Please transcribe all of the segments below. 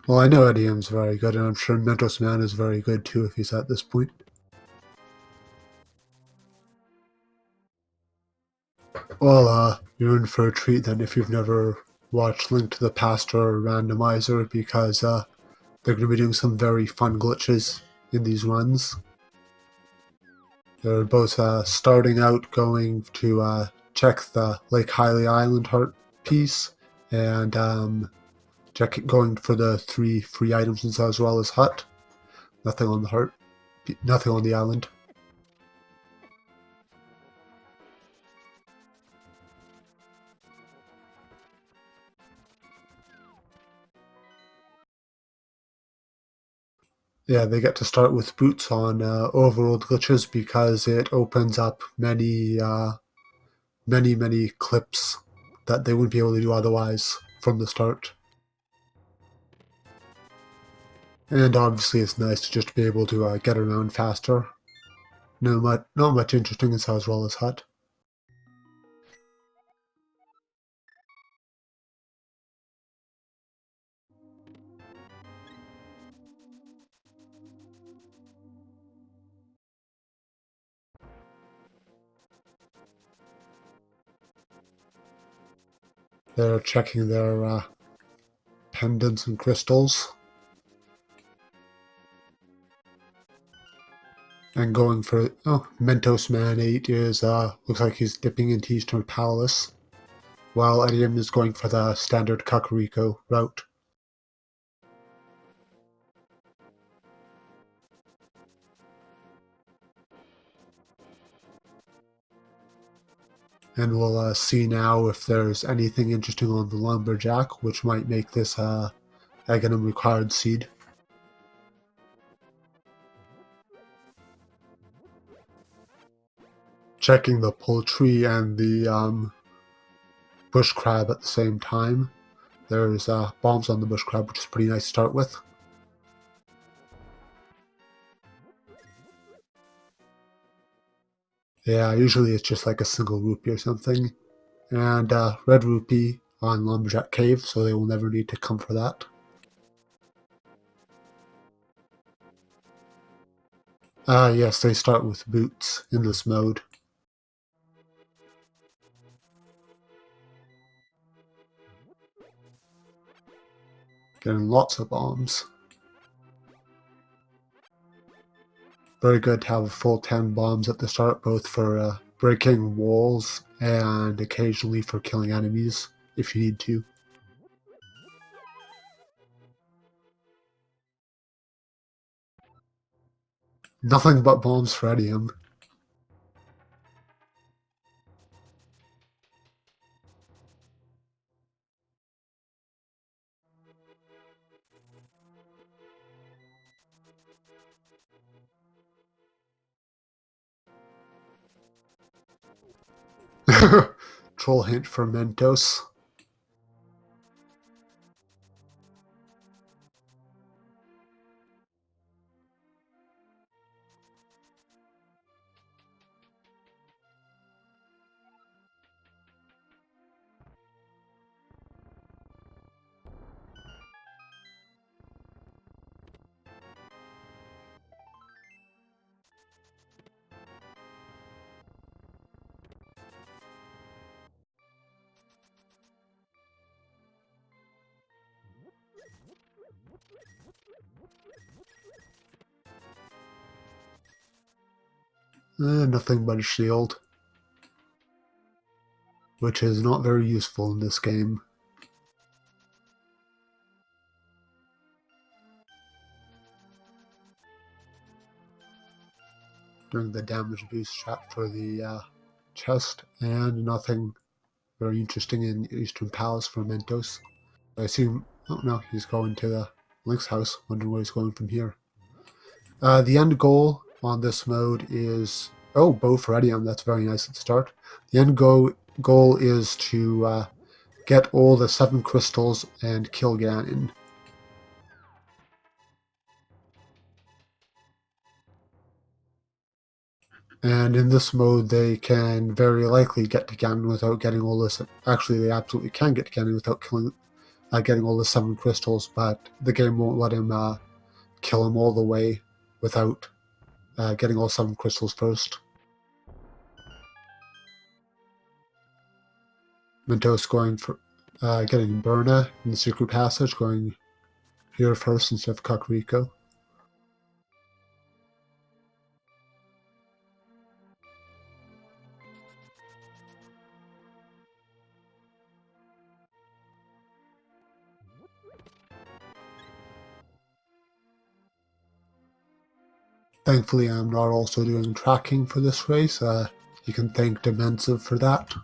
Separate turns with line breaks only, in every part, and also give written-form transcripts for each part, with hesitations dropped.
Well, I know etium's very good, and I'm sure Mentosman8 is very good too if he's at this point. Well, you're in for a treat then if you've never watched Link to the Past or Randomizer, because they're going to be doing some very fun glitches in these runs. They're both starting out going to check the Lake Hylia Island heart piece, and going for the 3 free items as well as hut. Nothing on the heart, nothing on the island. Yeah, they get to start with boots on overworld glitches because it opens up many clips that they wouldn't be able to do otherwise from the start. And obviously it's nice to just be able to get around faster. Not much interesting as well as hut. They're checking their pendants and crystals. And going for Mentosman8 is looks like he's dipping into Eastern Palace, while etium is going for the standard Kakariko route. And we'll see now if there's anything interesting on the Lumberjack, which might make this Aghanim required seed. Checking the poultry and the bush crab at the same time. There's bombs on the bush crab, which is pretty nice to start with. Yeah, usually it's just like a single rupee or something. And red rupee on Lumberjack Cave, so they will never need to come for that. Yes, they start with boots in this mode. Getting lots of bombs. Very good to have a full 10 bombs at the start, both for breaking walls and occasionally for killing enemies if you need to. Nothing but bombs for etium. Troll hint for Mentos. Nothing but a shield, which is not very useful in this game. Doing the damage boost trap for the chest, and nothing very interesting in Eastern Palace for Mentos. I assume, oh no, he's going to the Link's house. Wonder where he's going from here. The end goal on this mode is, oh, bow for etium. That's very nice at the start. The end goal is to get all the 7 crystals and kill Ganon. And in this mode, they can very likely get to Ganon without getting all this. Actually, they absolutely can get to Ganon without killing getting all the 7 crystals, but the game won't let him kill him all the way without getting all 7 crystals first. Mentos going for getting Berna in the secret passage, going here first instead of Kakariko. Thankfully, I'm not also doing tracking for this race. You can thank Dimensive for that.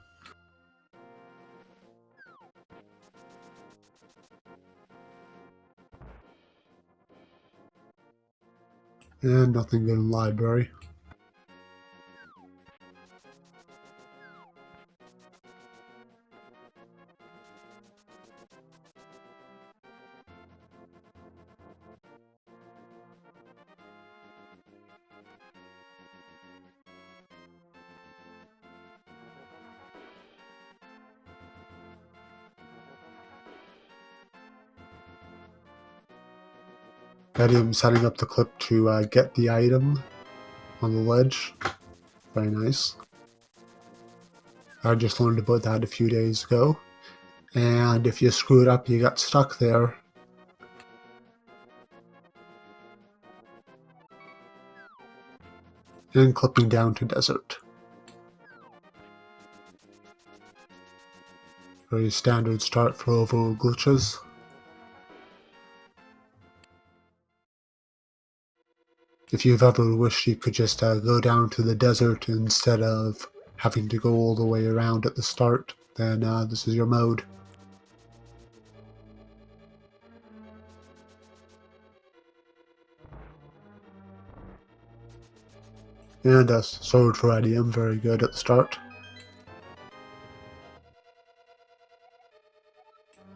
And nothing good in library. Etium setting up the clip to get the item on the ledge. Very nice. I just learned about that a few days ago. And if you screw it up, you got stuck there. And clipping down to desert. Very standard start for Overworld glitches. If you've ever wished you could just go down to the desert instead of having to go all the way around at the start, then this is your mode. And a sword for etium, very good at the start.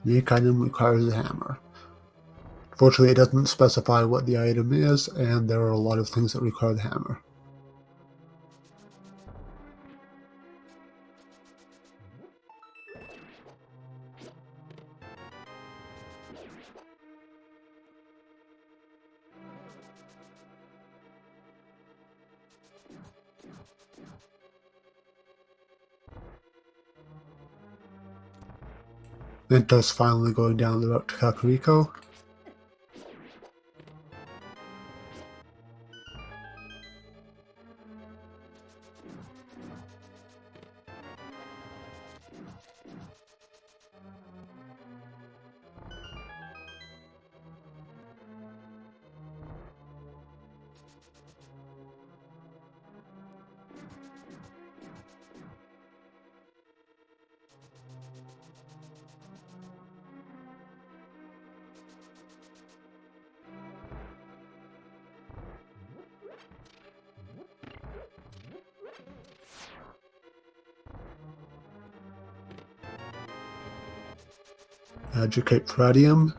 Unique item requires a hammer. Fortunately, it doesn't specify what the item is, and there are a lot of things that require the hammer. Mentos finally going down the route to Kakariko. Educate for etium.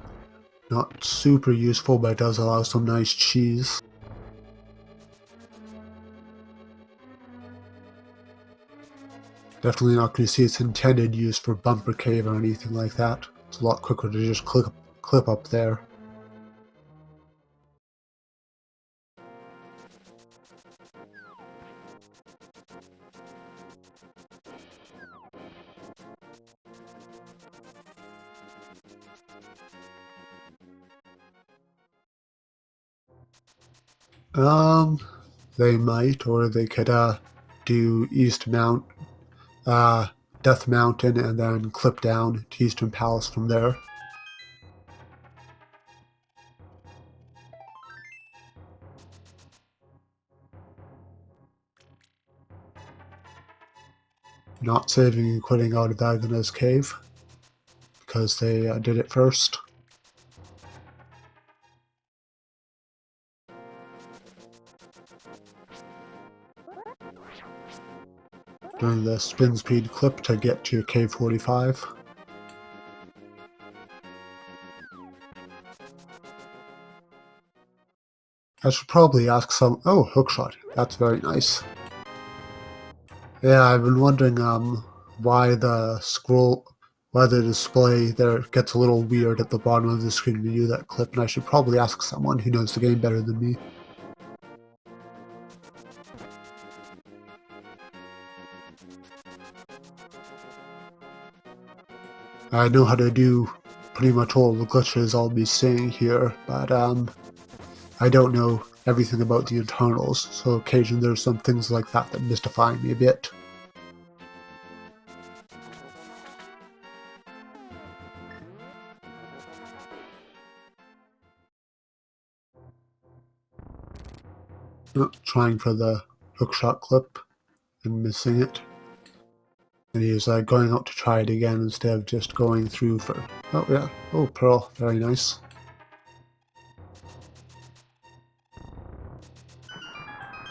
Not super useful, but it does allow some nice cheese. Definitely not going to see its intended use for bumper cave or anything like that. It's a lot quicker to just clip up there. They might, or they could do East Mount, Death Mountain, and then clip down to Eastern Palace from there. Not saving and quitting out of Agana's cave, because they did it first. Doing the spin speed clip to get to cave 45. I should probably ask some... Oh, hookshot. That's very nice. Yeah, I've been wondering why the scroll... why the display there gets a little weird at the bottom of the screen when you do that clip, and I should probably ask someone who knows the game better than me. I know how to do pretty much all the glitches I'll be seeing here, but I don't know everything about the internals, so occasionally there's some things like that that mystify me a bit. Trying for the hookshot clip and missing it. And he's going out to try it again instead of just going through for... Oh yeah, oh Pearl, very nice.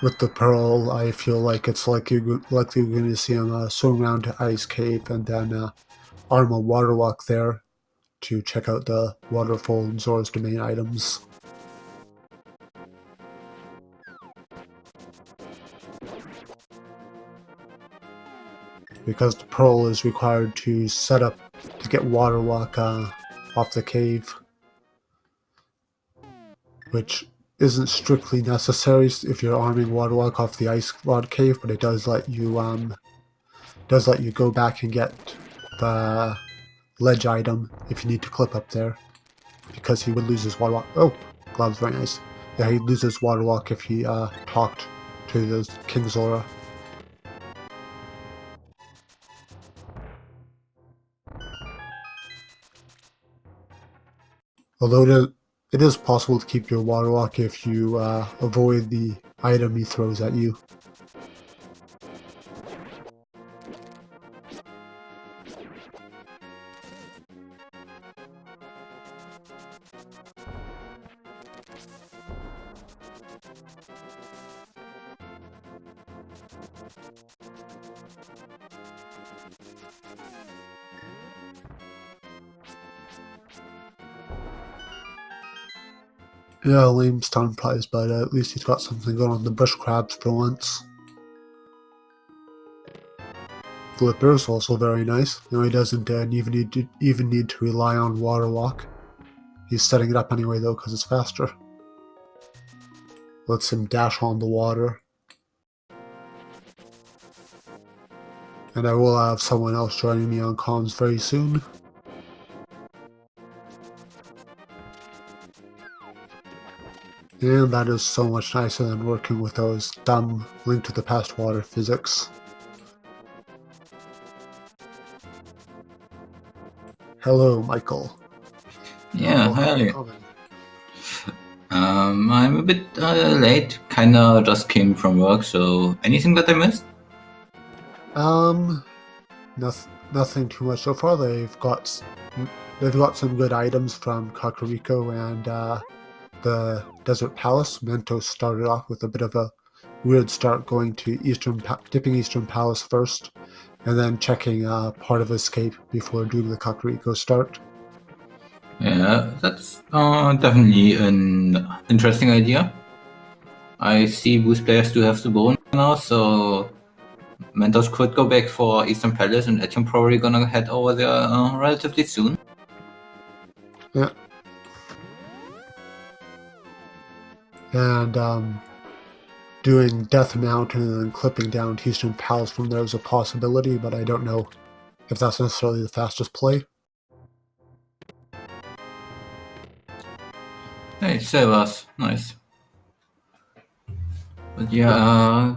With the Pearl, I feel like it's like you're going to see him swim around to Ice Cave and then arm a water walk there to check out the waterfall and Zora's Domain items. Because the Pearl is required to set up to get water walk off the cave, which isn't strictly necessary if you're arming water walk off the ice rod cave, but it does let you go back and get the ledge item if you need to clip up there, because he would lose his water walk. Oh, gloves, very nice. Yeah, he'd lose his water walk if he talked to the King Zora. Although it is possible to keep your water walk if you avoid the item he throws at you. Yeah, lame stun prize, but at least he's got something going on the bush crabs for once. Flipper's also very nice. You know, he doesn't even need to rely on water walk. He's setting it up anyway though, because it's faster. Lets him dash on the water. And I will have someone else joining me on comms very soon. And that is so much nicer than working with those dumb Link to the Past water physics. Hello, Michael.
Yeah, hi. I'm a bit late. Kinda just came from work, so anything that I missed?
Nothing too much so far. They've got some good items from Kakariko and the Desert Palace. Mentos started off with a bit of a weird start, going to dipping Eastern Palace first, and then checking part of Escape before doing the Kakariko start.
Yeah, that's definitely an interesting idea. I see boost players do have the bone now, so Mentos could go back for Eastern Palace, and etium probably gonna head over there relatively soon.
Yeah. And doing Death Mountain and then clipping down to Eastern Palace from there is a possibility, but I don't know if that's necessarily the fastest play.
Hey, Sebas, nice. But yeah,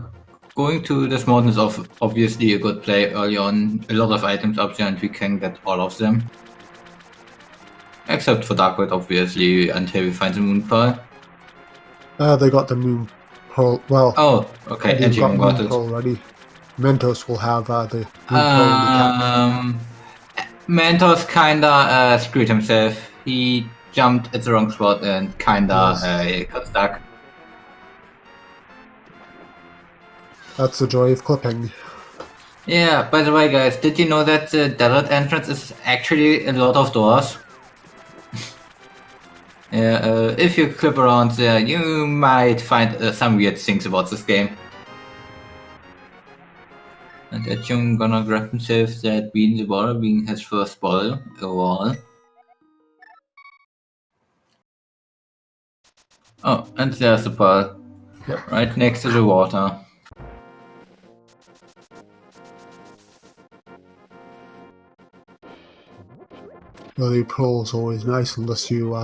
going to this mountain is obviously a good play early on. A lot of items up there, and we can get all of them. Except for Darkwood, obviously, until we find the Moon Pearl.
They got the Moon Pearl. Well,
oh, okay,
they've got Moon
got
Pearl already. Mentos will have the Moon Pearl in the cap.
Mentos kinda screwed himself. He jumped at the wrong spot and kinda got stuck.
That's the joy of clipping.
Yeah, by the way, guys, did you know that the desert entrance is actually a lot of doors? Yeah, if you clip around there, you might find some weird things about this game. And Etium gonna grab himself that being the ball, being his first ball overall. Oh, and there's the ball.
Yep.
Right next to the water.
Early Pro is always nice unless you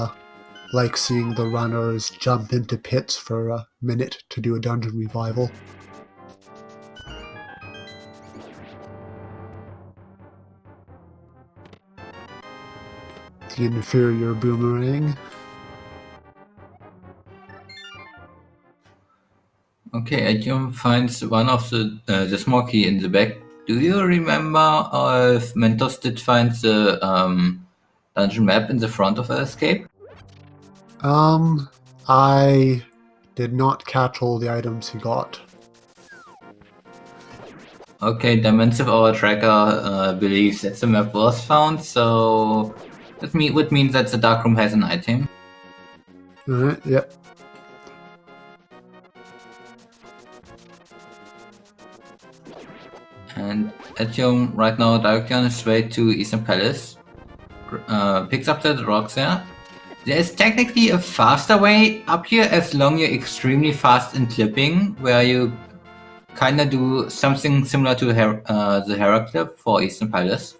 like seeing the runners jump into pits for a minute to do a dungeon revival. The inferior boomerang.
Okay, Etium finds one of the small key in the back. Do you remember if Mentos did find the dungeon map in the front of the escape?
I did not catch all the items he got.
Okay, Dimensive, our tracker, believes that the map was found, so that would mean that the dark room has an item.
Alright, yep.
And Etium right now directly on his way to Eastern Palace. Picks up the rocks there. There is technically a faster way up here as long you're extremely fast in clipping, where you kinda do something similar to the Hera clip for Eastern Palace.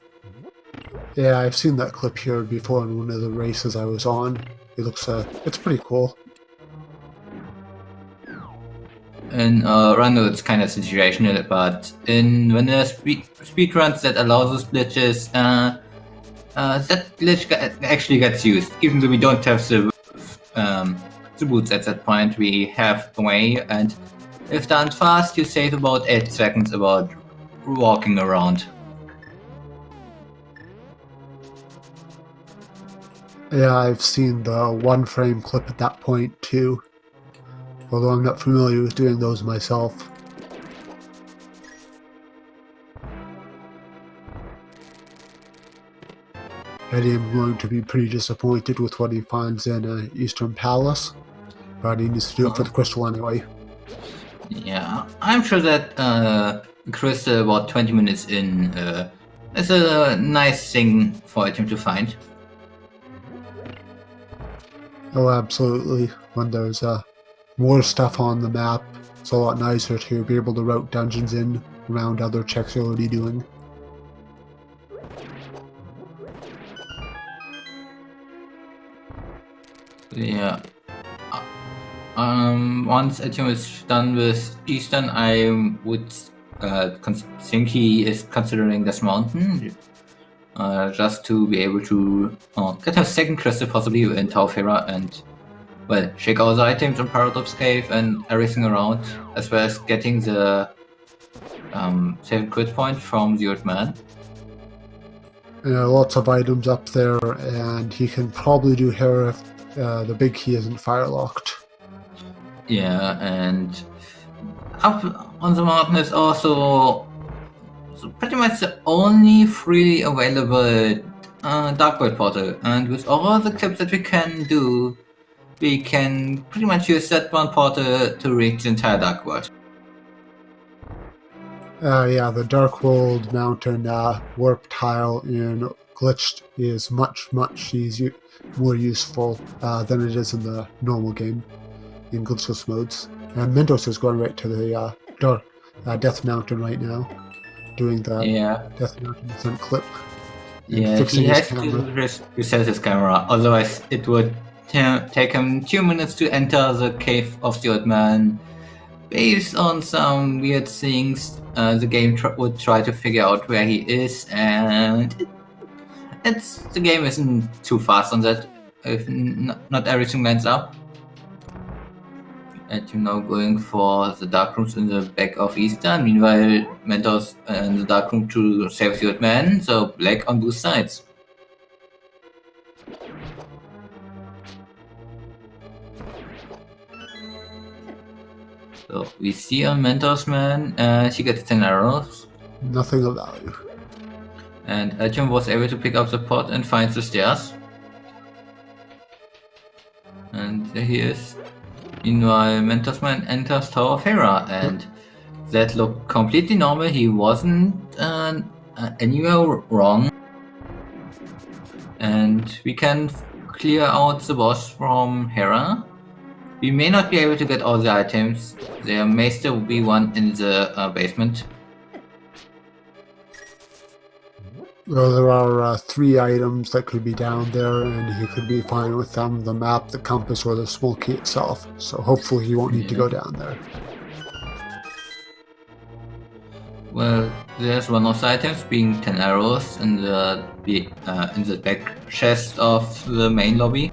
Yeah, I've seen that clip here before in one of the races I was on. It looks, it's pretty cool.
In Rando, it's kind of situational, but in when there are speed runs that allow those glitches, that glitch actually gets used. Even though we don't have the boots at that point, we have a way, and if done fast, you save about 8 seconds about walking around.
Yeah, I've seen the one frame clip at that point too. Although I'm not familiar with doing those myself. Eddie am going to be pretty disappointed with what he finds in Eastern Palace, but he needs to do it for the crystal anyway.
Yeah, I'm sure that Crystal, about 20 minutes in, is a nice thing for him to find.
Oh, absolutely. When there's more stuff on the map, it's a lot nicer to be able to route dungeons in around other checks you're already doing.
Yeah. Once Etium is done with Eastern, I would think he is considering this mountain, just to be able to get a second crystal possibly in Taufera and, well, check out the items in Paradox Cave and everything around, as well as getting the 7 crit point from the old man.
Lots of items up there, and he can probably do Hera if the big key isn't fire locked.
Yeah, and up on the mountain is also pretty much the only freely available Dark World portal, and with all the clips that we can do, we can pretty much use that one portal to reach the entire Dark World.
Yeah, the Dark World Mountain warp tile in Glitched is much more useful than it is in the normal game in glitchless modes. And Mentos is going right to the Death Mountain right now, doing the Death Mountain descent clip. And fixing
he
his
has
camera.
to reset his camera, otherwise it would take him 2 minutes to enter the cave of the old man. Based on some weird things, the game would try to figure out where he is, and the game isn't too fast on that if not everything lines up. And you're now going for the dark rooms in the back of Eastern. Meanwhile, Mentos in the dark room to save the old man, so black on both sides. So we see on Mentosman, she gets 10 arrows.
Nothing of value.
And Etium was able to pick up the pot and find the stairs. And there he is. Meanwhile, Mentosman enters Tower of Hera, and That looked completely normal. He wasn't anywhere wrong. And we can clear out the boss from Hera. We may not be able to get all the items. There may still be one in the basement.
Well, there are 3 items that could be down there, and he could be fine with them: the map, the compass, or the small key itself. So hopefully he won't need to go down there.
Well, there's one of the items being 10 arrows in the back chest of the main lobby.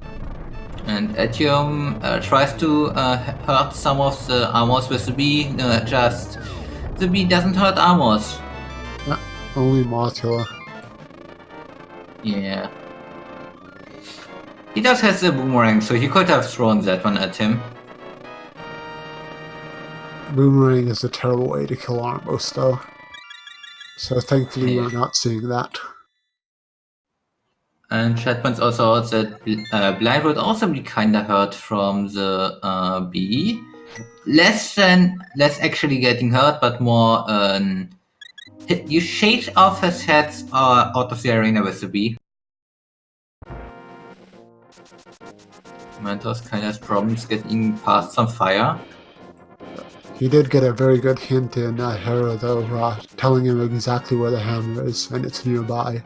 And etium tries to hurt some of the armors with the bee. The bee doesn't hurt armors.
Only Mothula.
Yeah. He does have the boomerang, so he could have thrown that one at him.
Boomerang is a terrible way to kill Armos, though. So thankfully we're not seeing that.
And Chatman's also out that Blind would also be kinda hurt from the bee. Less actually getting hurt, but more you shake off his head out of the arena with the bee. Mentos kinda has problems getting past some fire.
He did get a very good hint in Hera, though, telling him exactly where the hammer is, and it's nearby.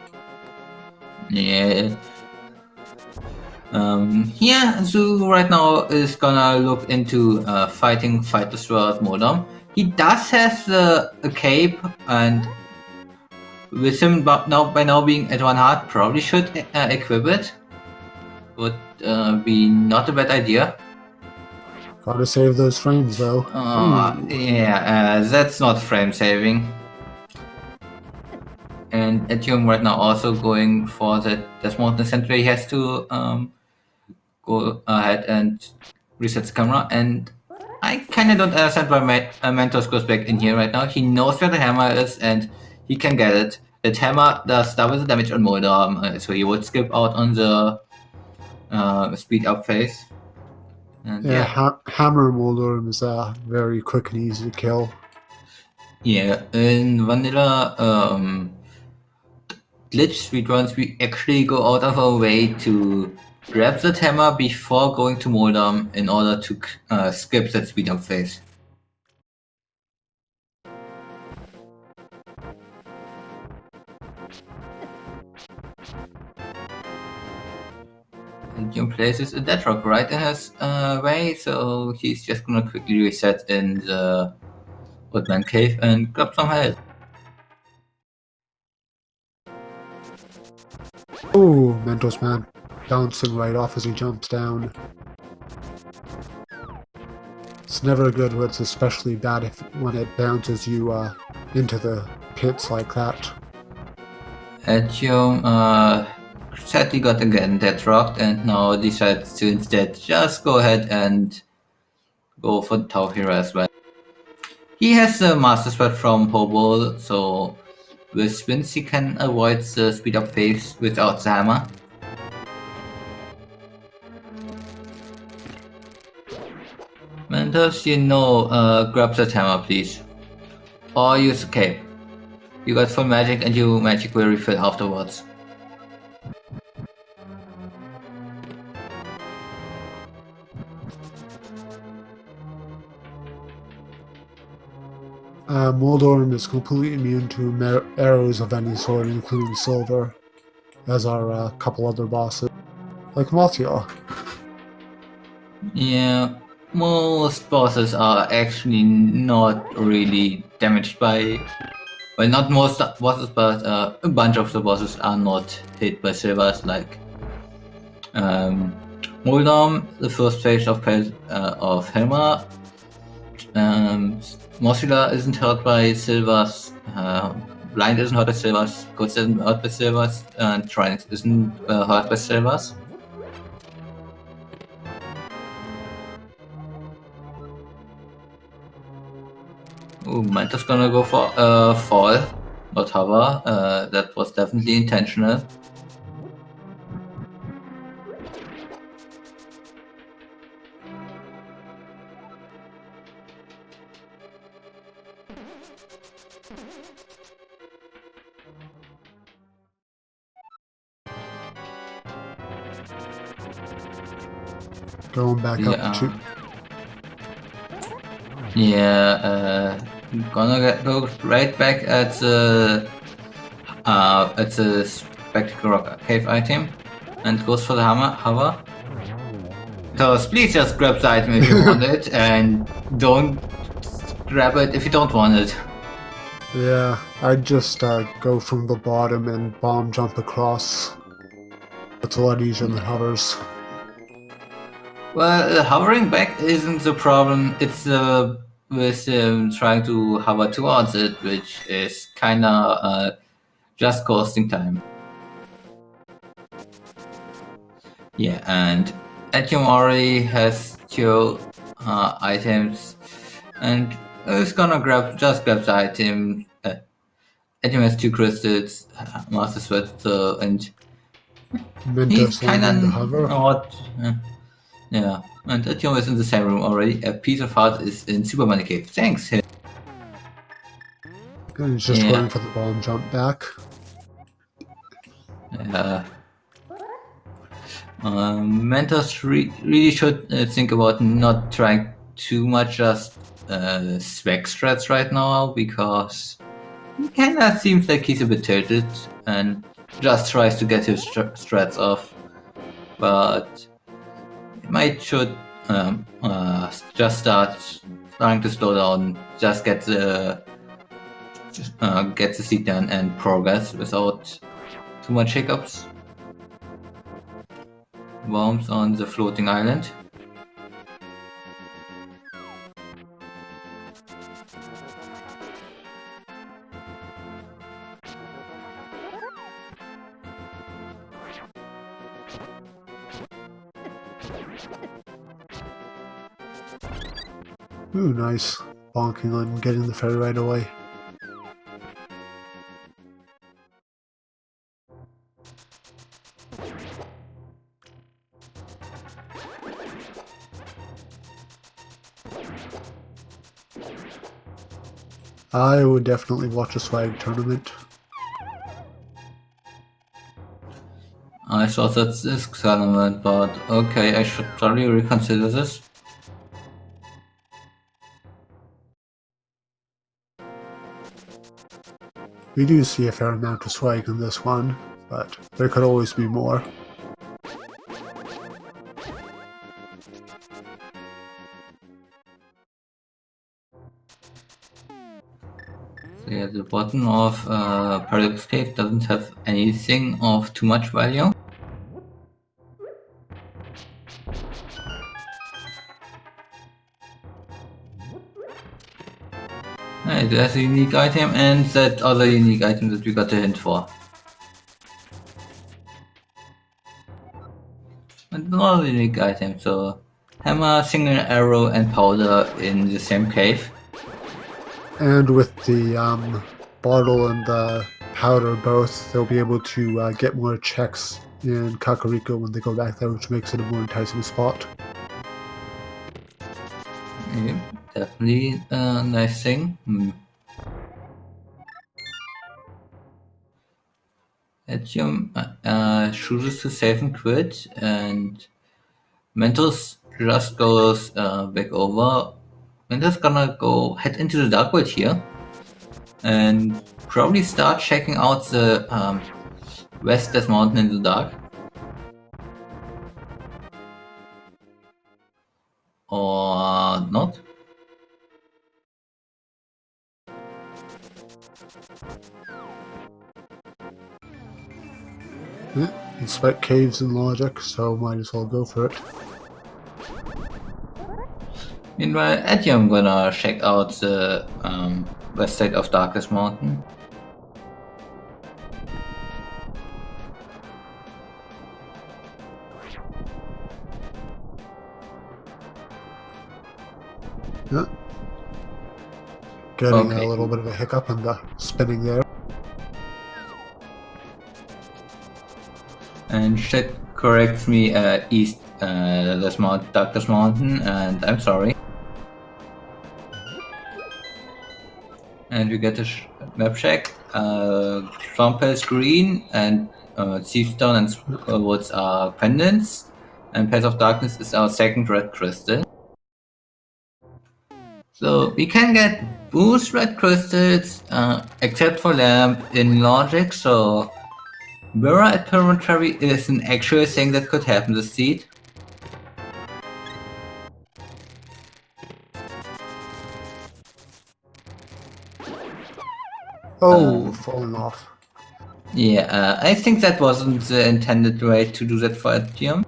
Yeah. Zu right now is gonna look into fighting Fight the Sword Modem. He does have a cape, and with him by now being at 1 heart, probably should equip it. Would be not a bad idea.
Gotta save those frames, though.
Yeah, that's not frame saving. And etium right now also going for that Desmond center. He has to go ahead and reset the camera. And I kind of don't understand why Mentos goes back in here right now. He knows where the hammer is and he can get it. That hammer does double the damage on Moldam, so he would skip out on the speed up phase. And
Hammer Moldorm is very quick and easy to kill.
Yeah, in vanilla glitch speedruns, we actually go out of our way to grab the hammer before going to Moldam in order to skip that speed up phase. And Jim places a dead rock right in his way, so he's just gonna quickly reset in the Woodman Cave and grab some health.
Ooh, Mentosman bouncing right off as he jumps down. It's never good, but it's especially bad when it bounces you into the pits like that.
Etium sadly got again dead rocked and now decides to instead just go ahead and go for the Tauhira as well. He has the Master Sword from Hobo, so with spins he can avoid the speed up phase without the hammer. Mentos, grab that hammer please. Or use the cape. You got full magic and your magic will refill afterwards.
Moldorm is completely immune to arrows of any sort, including silver, as are a couple other bosses, like Maltia.
Yeah, most bosses are actually not really damaged by... Well, not most bosses, but a bunch of the bosses are not hit by silvers, like Moldam, the first phase of Helma. Mossila isn't hurt by silvers, Blind isn't hurt by silvers, Goats isn't hurt by silvers, and Trinix isn't hurt by silvers. Ooh, Manta's gonna go for fall, not hover. That was definitely intentional.
Going back up to...
Yeah, go right back at the Spectacle Rock Cave item and goes for the hover. So please just grab the item if you want it, and don't grab it if you don't want it.
Yeah, I'd just go from the bottom and bomb jump across. It's a lot easier than hovers.
Well, hovering back isn't the problem. It's with trying to hover towards it, which is kinda just costing time. Yeah, and etium already has two items, and it's gonna just grab the item. Etium has 2 crystals, Master Sweat, and he's kinda
Mentosman8 the hover.
not. Yeah, and etium is in the same room already. A piece of heart is in Superman Cave. Thanks.
And he's just going for the bomb jump back.
Mentos really should think about not trying too much just swag strats right now, because he kinda seems like he's a bit tilted and just tries to get his strats off, but he might should just start trying to slow down, just get the seat done and progress without too much hiccups. Bombs on the floating island.
Ooh, nice. Bonking on getting the ferry right away. I would definitely watch a swag tournament.
I thought that's this tournament, but okay, I should probably reconsider this.
We do see a fair amount of swag in this one, but there could always be more.
So yeah, the bottom of Paradox Cave doesn't have anything of too much value. Right, there's a unique item and that other unique item that we got a hint for. And another unique item, so hammer, single arrow and powder in the same cave.
And with the bottle and the powder both, they'll be able to get more checks in Kakariko when they go back there, which makes it a more enticing spot.
Yeah, definitely a nice thing. Etium chooses to save and quit, and Mentos just goes back over. Mentos gonna go head into the dark world here, and probably start checking out the West Death Mountain in the dark. Or not.
Yeah, inspect caves and logic, so might as well go for it.
Meanwhile, etium gonna check out the west side of Darkest Mountain.
Yeah. Getting a little bit of a hiccup in the spinning there.
And shit corrects me east Darkest Mountain, and I'm sorry. And we get a map check. Swamp is green, and Seastone and Woods are pendants, and Path of Darkness is our second red crystal. So we can get boost red crystals, except for lamp in logic. So mirror at Pyramidary is an actual thing that could happen this seed.
Oh, falling off.
Yeah, I think that wasn't the intended way to do that for etium.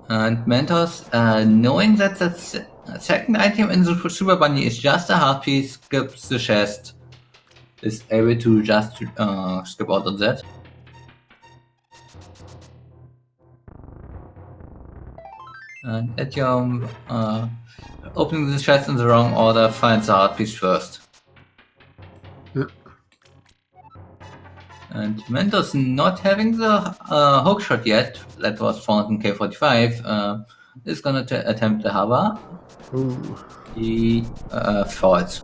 And Mentos, knowing that the second item in the Super Bunny is just a heart piece, skips the chest, is able to just skip out on that. And etium, opening the chest in the wrong order, finds the heart piece first.
Yeah.
And Mentos not having the hook shot yet, that was found in K45, is gonna attempt the hover.
Ooh.
He falls.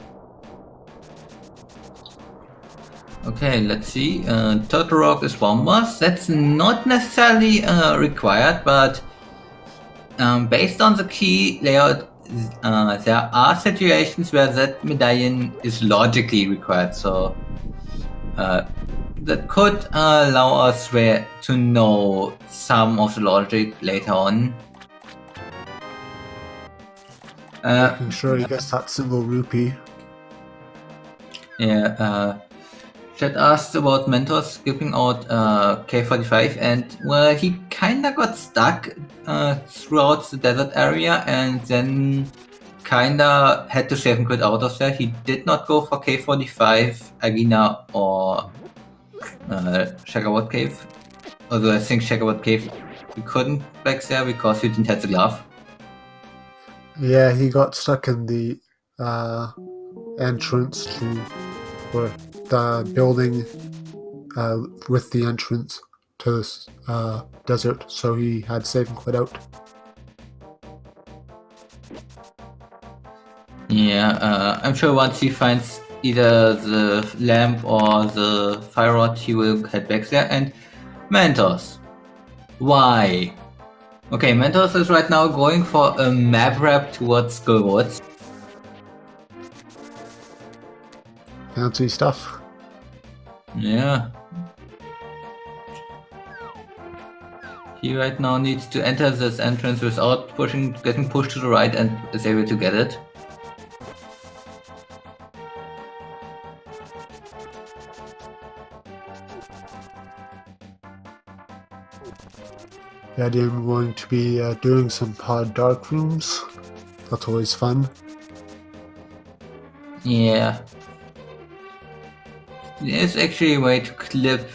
Okay, let's see. Turtle Rock is bombers. That's not necessarily required, but based on the key layout, there are situations where that medallion is logically required. So that could allow us to know some of the logic later on.
Making sure he gets that single rupee.
Yeah, Chat asked about Mentos skipping out K45, and well, he kinda got stuck throughout the desert area and then kinda had to save and quit out of there. He did not go for K45, Agina, or Shagawat Cave. Although I think Shagawat Cave he couldn't back there because he didn't have the glove.
Yeah, he got stuck in the entrance to the building with the entrance to this desert, so he had save and quit out.
Yeah, I'm sure once he finds either the lamp or the fire rod, he will head back there. And Mentos. Why? Okay, Mentos is right now going for a map wrap towards Skullwoods.
Fancy stuff.
Yeah. He right now needs to enter this entrance without getting pushed to the right, and is able to get it.
Yeah, I'm going to be doing some pod dark rooms. That's always fun.
Yeah. There's actually a way to clip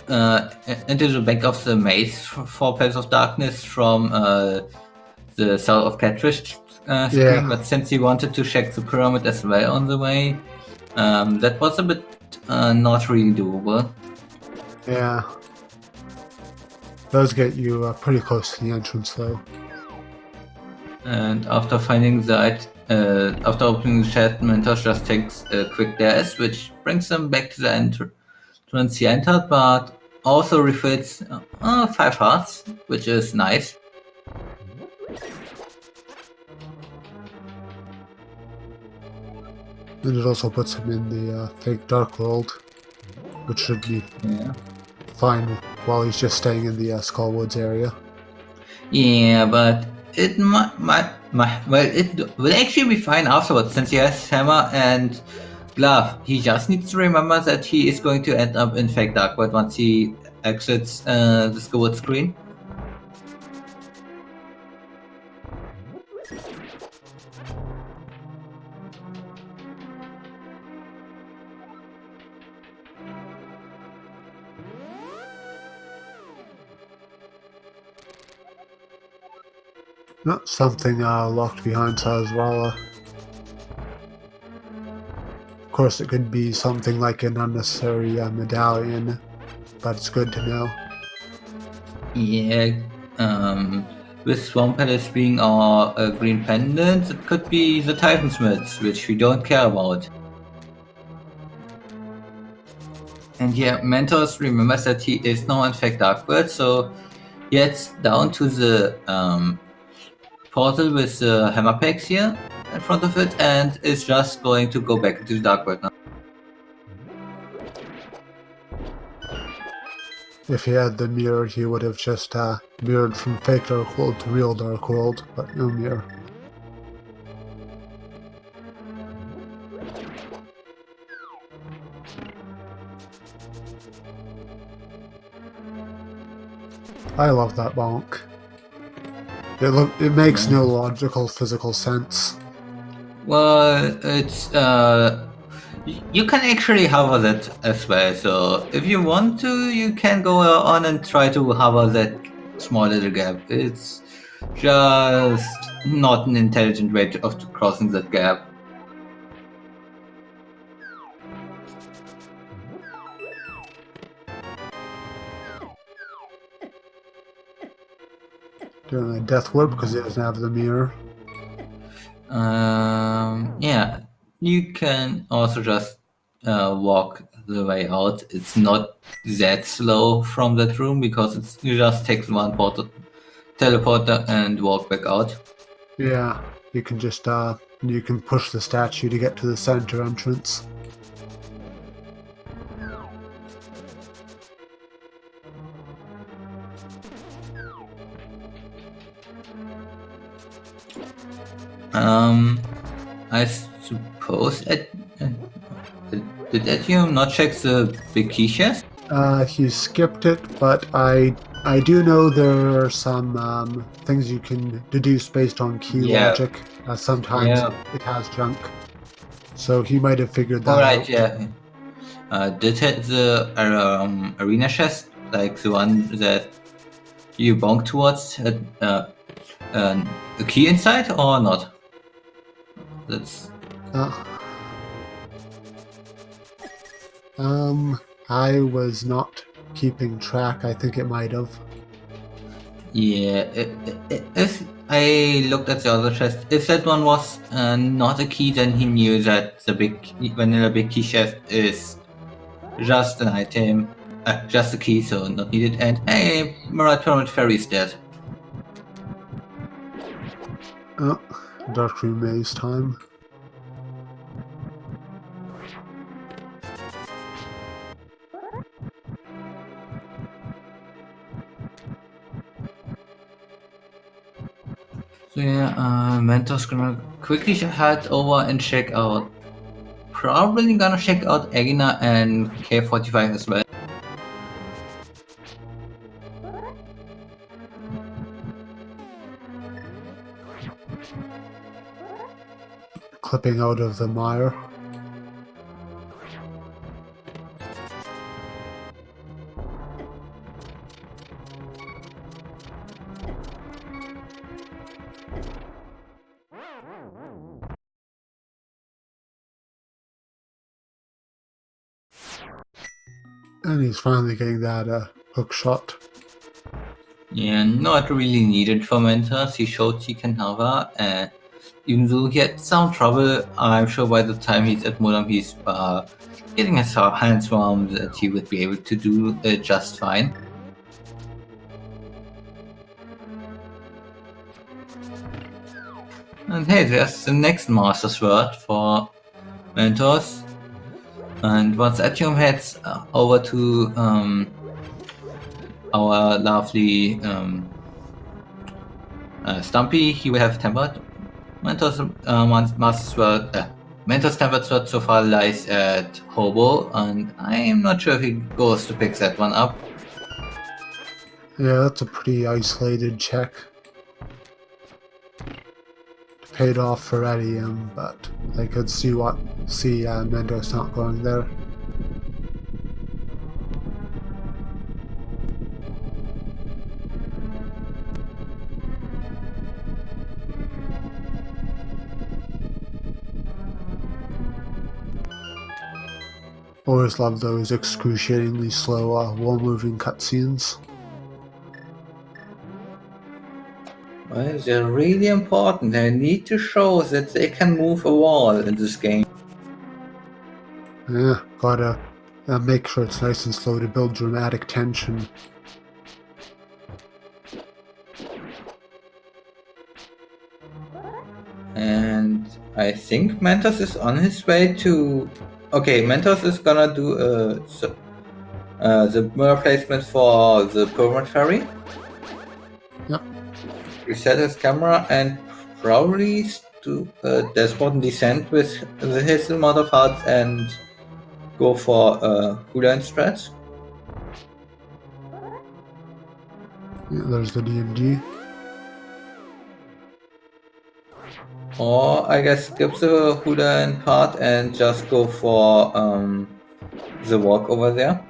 into the back of the maze for Path of Darkness from the south of Catfish screen,
Yeah.
but since he wanted to check the pyramid as well on the way, that was a bit not really doable.
Yeah. Does get you pretty close to the entrance though.
And after finding that, after opening the chat, Mentos just takes a quick dash, which brings them back to the entrance he entered, but also refills 5 hearts, which is nice.
And it also puts him in the fake dark world, which should be fine while he's just staying in the Skullwoods area.
Yeah, but it it will actually be fine afterwards since he has hammer and glove. He just needs to remember that he is going to end up in fake dark world once he exits the Skullwood screen.
No, something locked behind Sazwala. Of course, it could be something like an unnecessary medallion, but it's good to know.
Yeah, with Swamp Palace being our green pendant, it could be the Titan Smiths, which we don't care about. And yeah, Mentos remembers that he is now in fact Darkbird, so he heads down to the portal with the hammer pegs here in front of it, and is just going to go back into the Darkbird now.
If he had the mirror, he would have just mirrored from fake Darkworld to real Darkworld, but no mirror. I love that bonk. It makes no logical physical sense.
Well, it's you can actually hover that as well. So if you want to, you can go on and try to hover that small little gap. It's just not an intelligent way of crossing that gap.
Doing a death whip because he doesn't have the mirror.
Yeah, you can also just walk the way out. It's not that slow from that room because you just take one teleporter and walk back out.
Yeah, you can just you can push the statue to get to the center entrance.
I suppose did etium not check the big key chest?
He skipped it, but I do know there are some things you can deduce based on key
Yeah.
logic. Sometimes
Yeah.
it has junk, so he might have figured that
Alright,
out.
yeah. Did the arena chest, like the one that you bonk towards, a key inside or not? That's
I was not keeping track. I think it might have.
yeah. If I looked at the other chest, if that one was not a key, then he knew that the vanilla big key chest is just an item, just a key, so not needed. And hey, Mirage Pyramid Fairy is dead.
Oh, Dark Room Maze time.
So yeah, Mentor's gonna quickly head over and check out. Probably gonna check out Egina and K45 as well.
Clipping out of the mire. And he's finally getting that hook shot.
Yeah, not really needed for Mentos. He showed he can hover, even though he had some trouble. I'm sure by the time he's at Mulam, he's getting his hands warm that he would be able to do just fine. And hey, there's the next Master Sword for Mentos. And once etium heads over to our lovely Stumpy, he will have tempered. Mentos Master Sword. Mentos tempered sword so far lies at Hobo, and I'm not sure if he goes to pick that one up.
Yeah, that's a pretty isolated check. Paid off for etium, but I could see Mendo's not going there. Always love those excruciatingly slow wall-moving cutscenes.
Well, they're really important. They need to show that they can move a wall in this game.
Yeah, gotta make sure it's nice and slow to build dramatic tension.
And I think Mentos is on his way to... Okay, Mentos is gonna do the mirror placement for the permanent ferry.
Yep.
Reset his camera and probably do a desperate descent with his amount of hearts and go for a hula stretch.
Yeah, there's the DMG.
Or I guess skip the hula part and just go for the walk over there.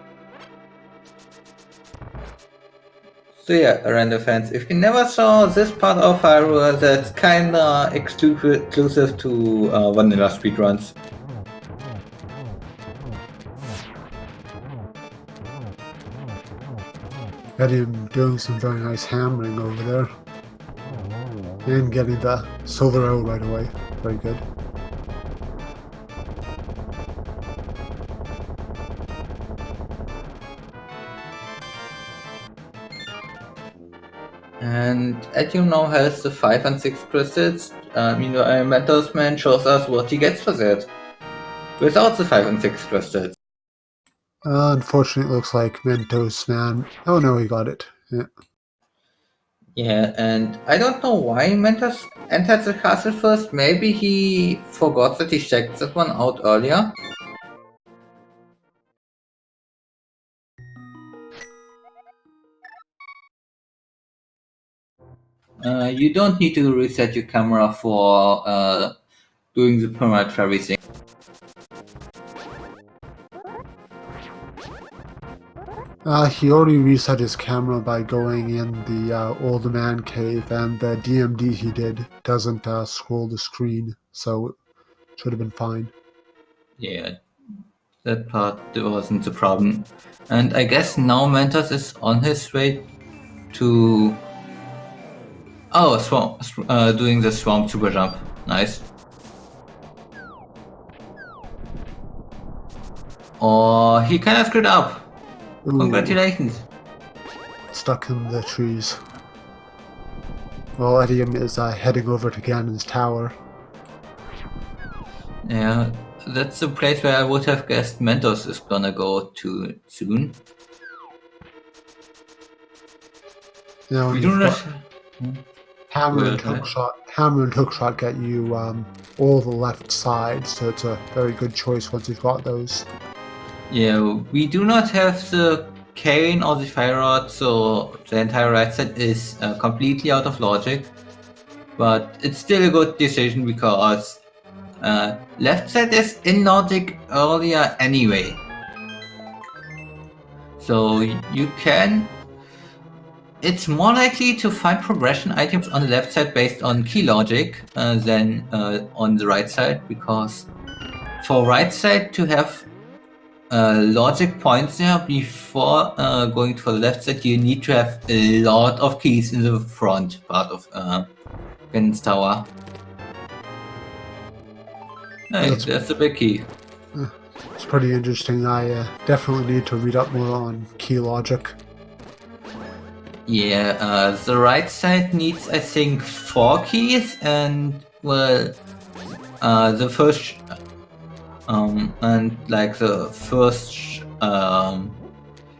So yeah, random fans, if you never saw this part of Hyrule, that's kinda exclusive to vanilla speedruns.
Etium doing some very nice hammering over there. And getting the silver arrow right away. Very good.
And etium now has the 5 and 6 crystals. Meanwhile, Mentosman shows us what he gets for that. Without the 5 and 6 crystals.
Unfortunately, it looks like Mentosman. Oh no, he got it. Yeah.
Yeah, and I don't know why Mentos entered the castle first. Maybe he forgot that he checked that one out earlier. You don't need to reset your camera for doing the permanent ferry thing.
He already reset his camera by going in the old man cave, and the DMD he did doesn't scroll the screen, so it should have been fine.
Yeah, that part wasn't the problem. And I guess now Mentos is on his way to... Oh, swamp, doing the swamp super jump. Nice. Oh, he kind of screwed up.
Ooh,
Congratulations.
stuck in the trees. Well, Etium is heading over to Ganon's tower.
Yeah, that's the place where I would have guessed Mentos is gonna go to soon.
Now,
We do not...
Hammer and hookshot get you all the left side, so it's a very good choice once you've got those.
Yeah, we do not have the cane or the fire rod, so the entire right side is completely out of logic. But it's still a good decision because left side is in logic earlier anyway. So you can... It's more likely to find progression items on the left side based on key logic than on the right side, because for right side to have logic points there before going for the left side, you need to have a lot of keys in the front part of Ganon's tower. Hey, that's a big key.
It's pretty interesting. I definitely need to read up more on key logic.
Yeah, the right side needs, I think, 4 keys, and well, the first and like the first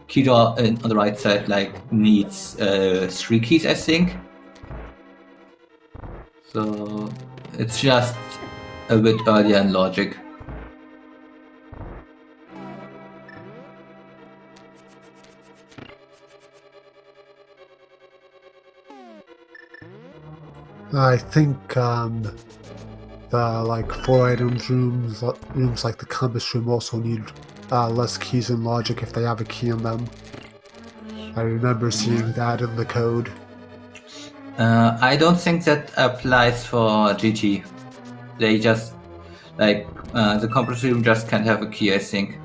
key door on the right side like needs 3 keys, I think. So it's just a bit earlier in logic.
I think the like 4 items rooms like the compass room also need less keys in logic if they have a key in them. I remember seeing that in the code.
I don't think that applies for GT. They just like the compass room just can't have a key, I think.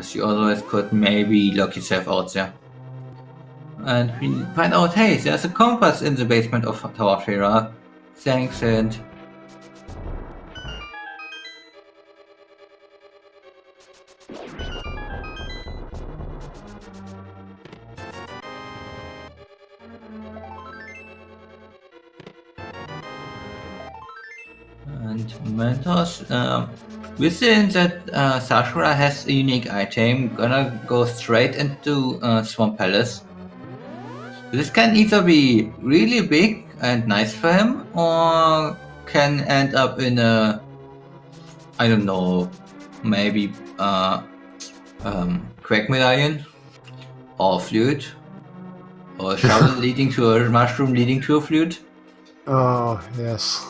As you otherwise could maybe lock yourself out there. And we find out, hey, there's a compass in the basement of Tower Fera. Thanks, and Mentos, within that Sakura has a unique item, gonna go straight into Swamp Palace. This can either be really big and nice for him, or can end up in a, I don't know, maybe Quack Medallion, or flute, or a shovel leading to a mushroom leading to a flute.
Oh, yes.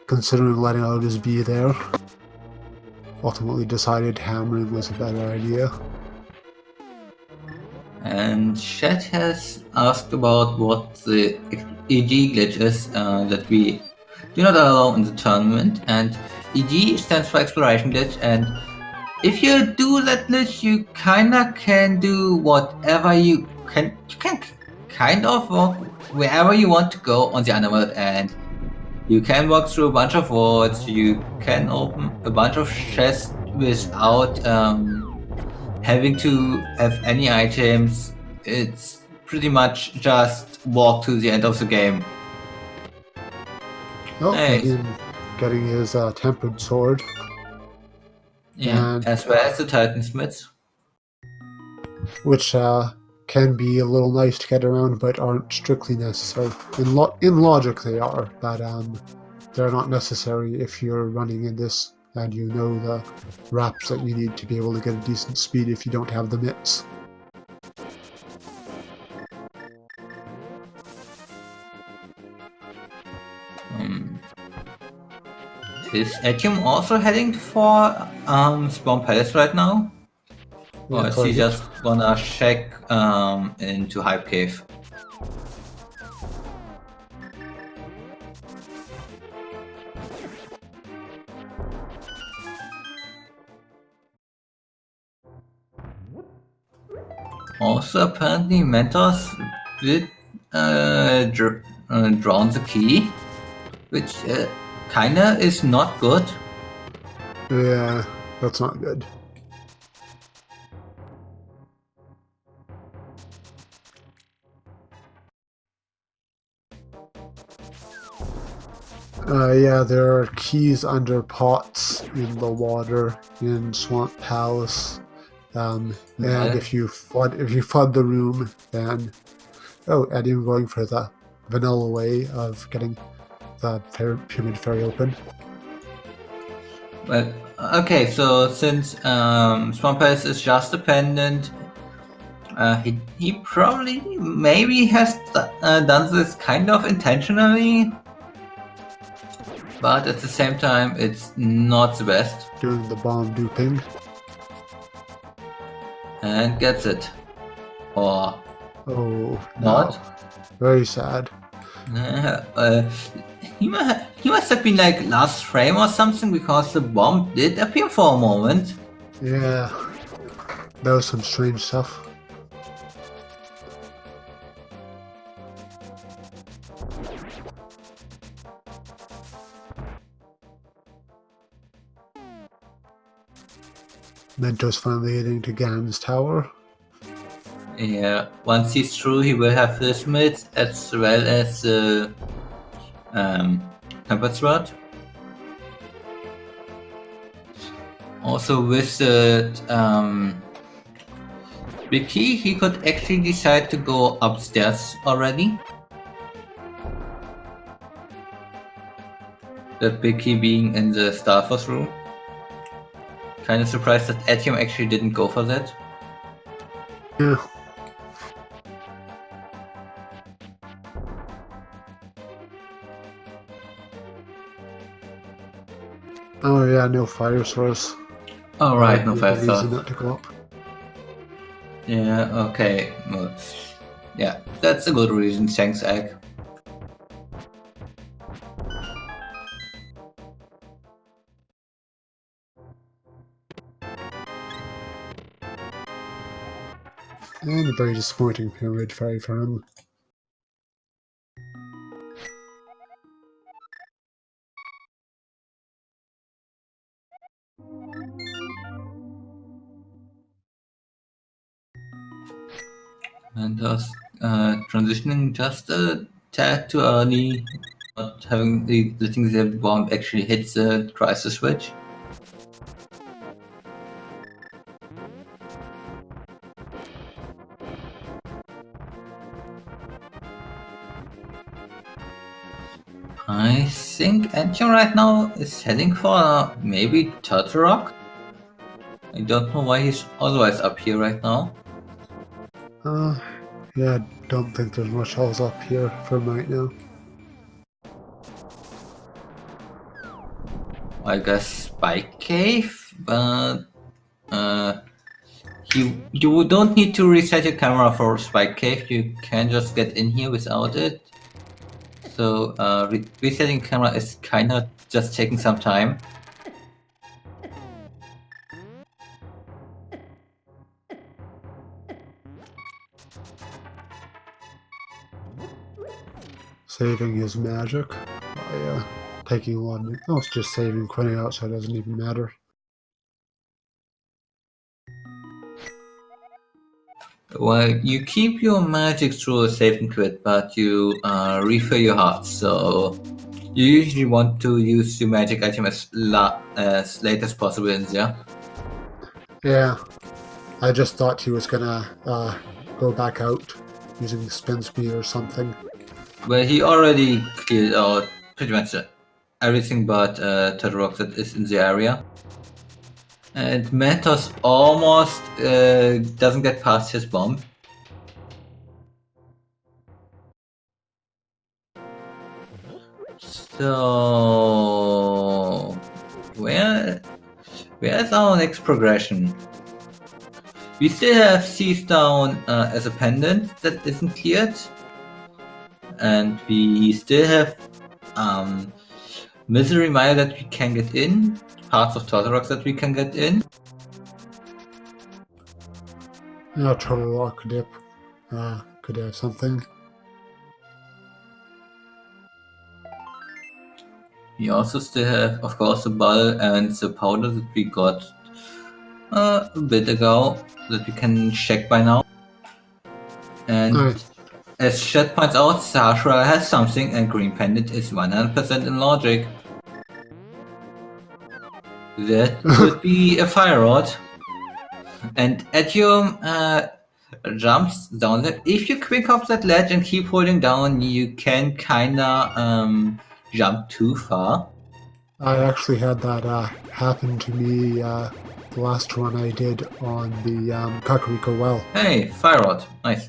Considering letting others be there, ultimately decided hammering was a better idea.
And Chat has asked about what the EG glitch is that we do not allow in the tournament. And EG stands for Exploration Glitch, and if you do that glitch, you kinda can do whatever you can. You can kind of walk wherever you want to go on the underworld, and you can walk through a bunch of walls. You can open a bunch of chests without having to have any items. It's pretty much just walk to the end of the game.
Oh,
Hey.
Etium getting his tempered sword.
Yeah,
And
as well as the Titansmiths.
which can be a little nice to get around, but aren't strictly necessary. In logic, they are, but they're not necessary if you're running in this and you know the wraps that you need to be able to get a decent speed if you don't have the mitts.
Is Etium also heading for Spawn Palace right now? Or is he just gonna check into Hype Cave? Also, apparently, Mentos did drown the key, which kinda is not good.
Yeah, that's not good. Yeah, there are keys under pots in the water in Swamp Palace, and if you flood the room, then Eddie going for the vanilla way of getting the pyramid ferry open.
Well, okay, so since Swamp Palace is just a pendant, he probably maybe has done this kind of intentionally, but at the same time, it's not the best.
Doing the bomb duping.
And gets it. Or
not.
No.
Very sad.
He must have been like last frame or something, because the bomb did appear for a moment.
Yeah, that was some strange stuff. Mentos finally getting to Gam's tower.
Yeah, once he's through, he will have his mids as well as the tempered sword. Also, with the big key, he could actually decide to go upstairs already. That big key being in the Starforce room. Kind of surprised that Etium actually didn't go for that.
Yeah. Oh yeah, no fire source.
Oh right, no fire source.
Not to go up.
Yeah, okay. Well, yeah, that's a good reason, thanks, Egg.
And a very disappointing pyramid fairy for him.
And transitioning just a tad too early, not letting the bomb actually hit the crisis switch. I think etium right now is heading for maybe Turtle Rock. I don't know why he's otherwise up here right now.
Yeah, I don't think there's much else up here for him right now.
I guess Spike Cave, but you don't need to reset your camera for Spike Cave. You can just get in here without it. So resetting camera is kind of just taking some time.
Saving his magic by taking a lot of... Oh, it's just saving Quinny out, so it doesn't even matter.
Well, you keep your magic through a save and quit, but you refill your hearts, so you usually want to use your magic item as late as possible in there.
Yeah, I just thought he was gonna go back out using the spin speed or something.
Well, he already cleared out pretty much everything but Turtle Rock that is in the area. And Mentos almost doesn't get past his bomb. So where's our next progression? We still have Seas Down as a pendant that isn't cleared. And we still have Misery Mire that we can get in, parts of Turtle Rock that we can get in.
Yeah, Turtle Rock could have something.
We also still have, of course, the ball and the powder that we got a bit ago that we can check by now. And as Chet points out, Sashra has something and Green Pendant is 100% in logic. That could be a fire rod. And etium jumps down that. If you quick hop that ledge and keep holding down, you can kinda jump too far.
I actually had that happen to me the last run I did on the Kakariko Well.
Hey, fire rod, nice.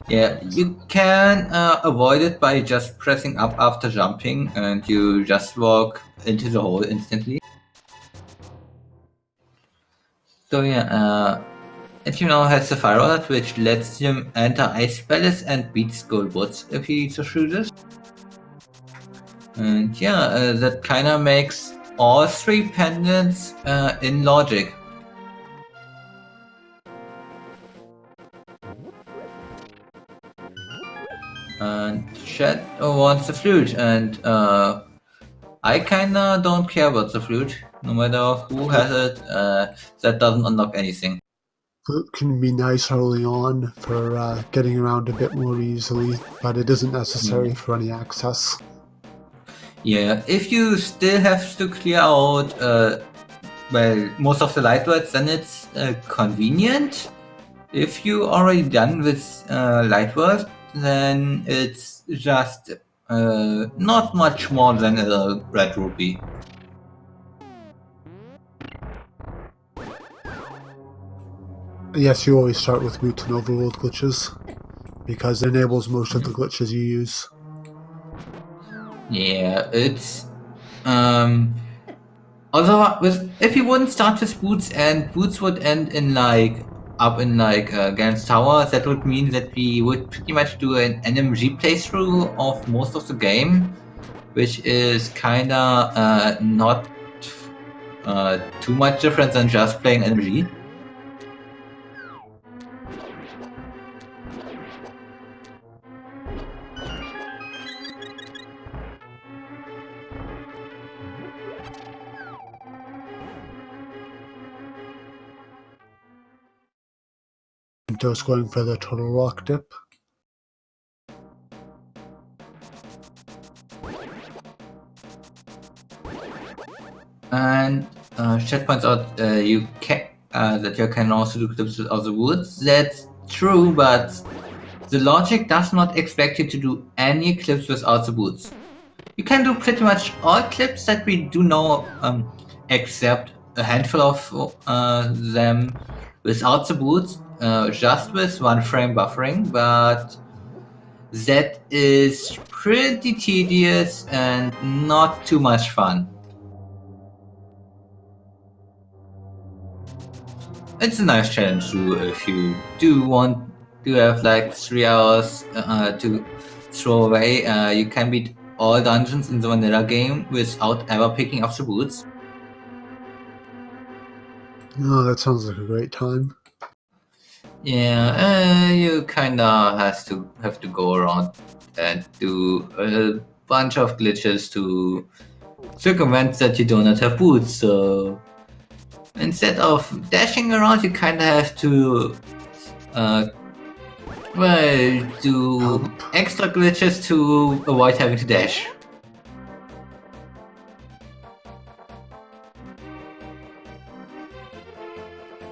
Yeah, you can avoid it by just pressing up after jumping, and you just walk into the hole instantly. So yeah, etium now has the fire rod, which lets him enter Ice Palace and beat Skull Woods if he so chooses. And yeah, that kind of makes all three pendants in logic. And Chet wants the flute, and I kinda don't care about the flute. No matter who has it, that doesn't unlock anything.
It can be nice early on for getting around a bit more easily, but it isn't necessary for any access.
Yeah, if you still have to clear out well, most of the light words, then it's convenient. If you already done with light words, then it's just not much more than a red rupee.
Yes, you always start with root and overworld glitches, because it enables most of the glitches you use.
Yeah, it's although if you wouldn't start with boots and boots would end in up in Gans Tower, that would mean that we would pretty much do an NMG playthrough of most of the game, which is kinda not too much different than just playing NMG.
Mentos going for the total rock dip.
And Chat points out that you can also do clips with other woods. That's true, but the logic does not expect you to do any clips without the woods. You can do pretty much all clips that we do know, except a handful of them without the boots, just with 1 frame buffering, but that is pretty tedious and not too much fun. It's a nice challenge too if you do want to have like 3 hours to throw away. You can beat all dungeons in the vanilla game without ever picking up the boots.
Oh, that sounds like a great time.
Yeah, you kinda have to go around and do a bunch of glitches to circumvent that you do not have boots. So instead of dashing around, you kinda have to do extra glitches to avoid having to dash.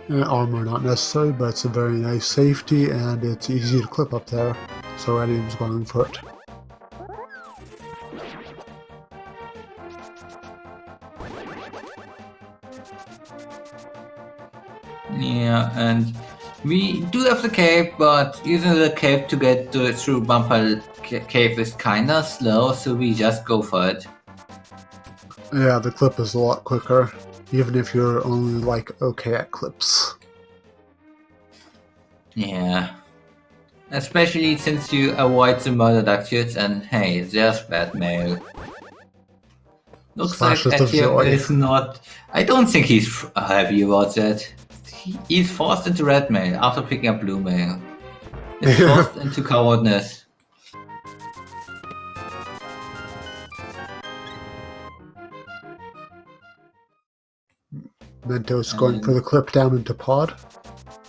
Armor not necessary, but it's a very nice safety, and it's easy to clip up there, so etium's going for it.
Yeah, and we do have the cave, but using the cave to get through Bumper Cave is kinda slow, so we just go for it.
Yeah, the clip is a lot quicker, even if you're only like okay at clips.
Yeah. Especially since you avoid the murder ductions and hey, there's bad mail. Looks
Flashes
like
of
etium
joy.
is not... I don't think he's happy about that. He's forced into red mail after picking up blue mail. He's forced into cowardness.
Mentos going for the clip down into pod,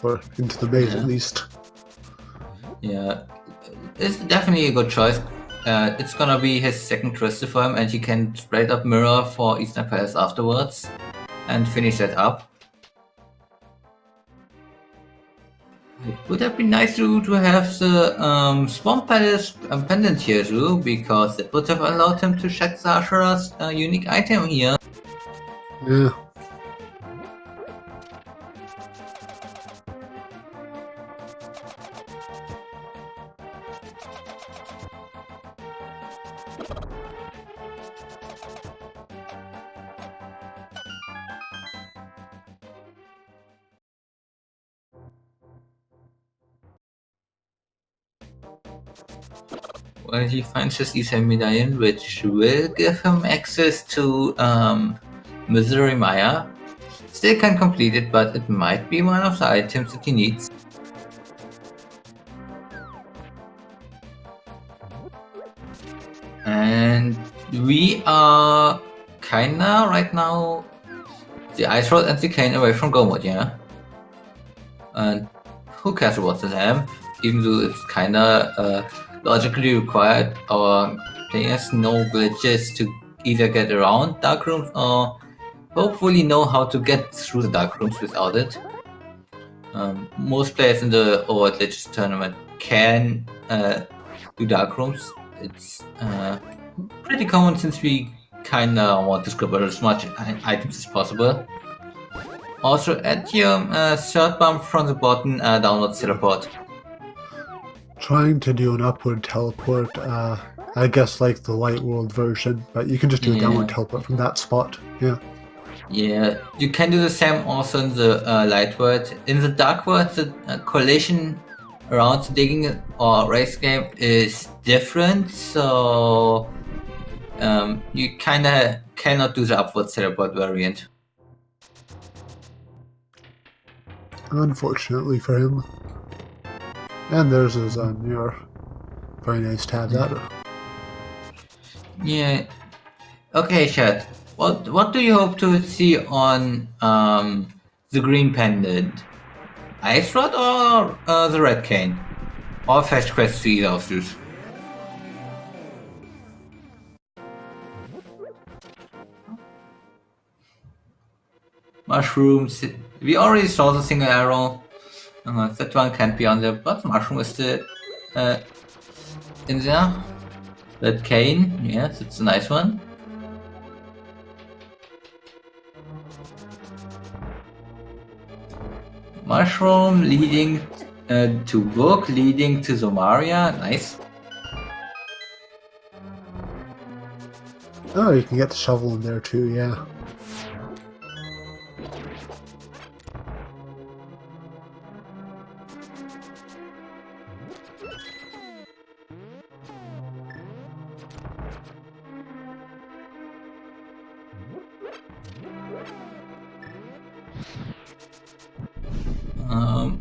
or into the maze
Yeah.
at least.
Yeah, it's definitely a good choice. It's gonna be his second crystal for him, and he can straight up mirror for Eastern Palace afterwards and finish that up. It would have been nice to have the Swamp Palace pendant here too, because it would have allowed him to check Sashara's unique item here.
Yeah.
Well, he finds his Isai medallion, which will give him access to Misery Maya. Still can't complete it, but it might be one of the items that he needs. And we are kinda right now the Ice Rod and the Cane away from Go mode, yeah? And who cares about the lamp? Even though it's kinda logically required, our players know glitches to either get around dark rooms or hopefully know how to get through the dark rooms without it. Most players in the Overworld Glitches tournament can do dark rooms. It's pretty common since we kinda want to scribble as much items as possible. Also, etium third bump from the bottom downwards teleport.
Trying to do an upward teleport, I guess like the light world version, but you can just do a downward teleport from that spot. Yeah.
Yeah, you can do the same also in the light world. In the dark world, the collision around the digging or race game is different, so you kinda cannot do the upward teleport variant.
Unfortunately for him. And there's his mirror. Very nice to have that.
Yeah. Okay, chat. What do you hope to see on the green pendant? Ice Rod or the Red Cane? Or fetch quests to either of these. Mushrooms. We already saw the single arrow. That one can't be on there, but the mushroom is still in there. Red cane, yes, it's a nice one. Mushroom leading to book, leading to Zomaria, nice.
Oh, you can get the shovel in there too, yeah.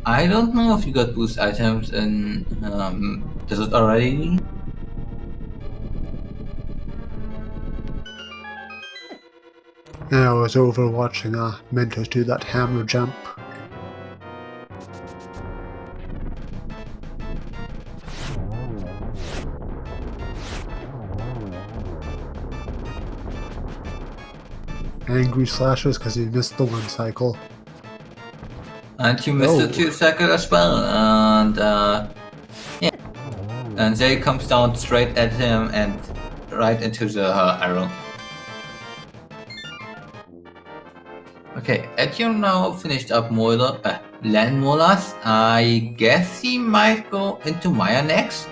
I don't know if you got boost items in Desert already.
Yeah, I was over watching Mentos do that hammer jump. Angry slashes because he missed the one cycle.
And you missed the 2 cycle as well, and yeah. And there he comes down straight at him and right into the arrow. Okay, etium now finished up land molars. I guess he might go into Maya next.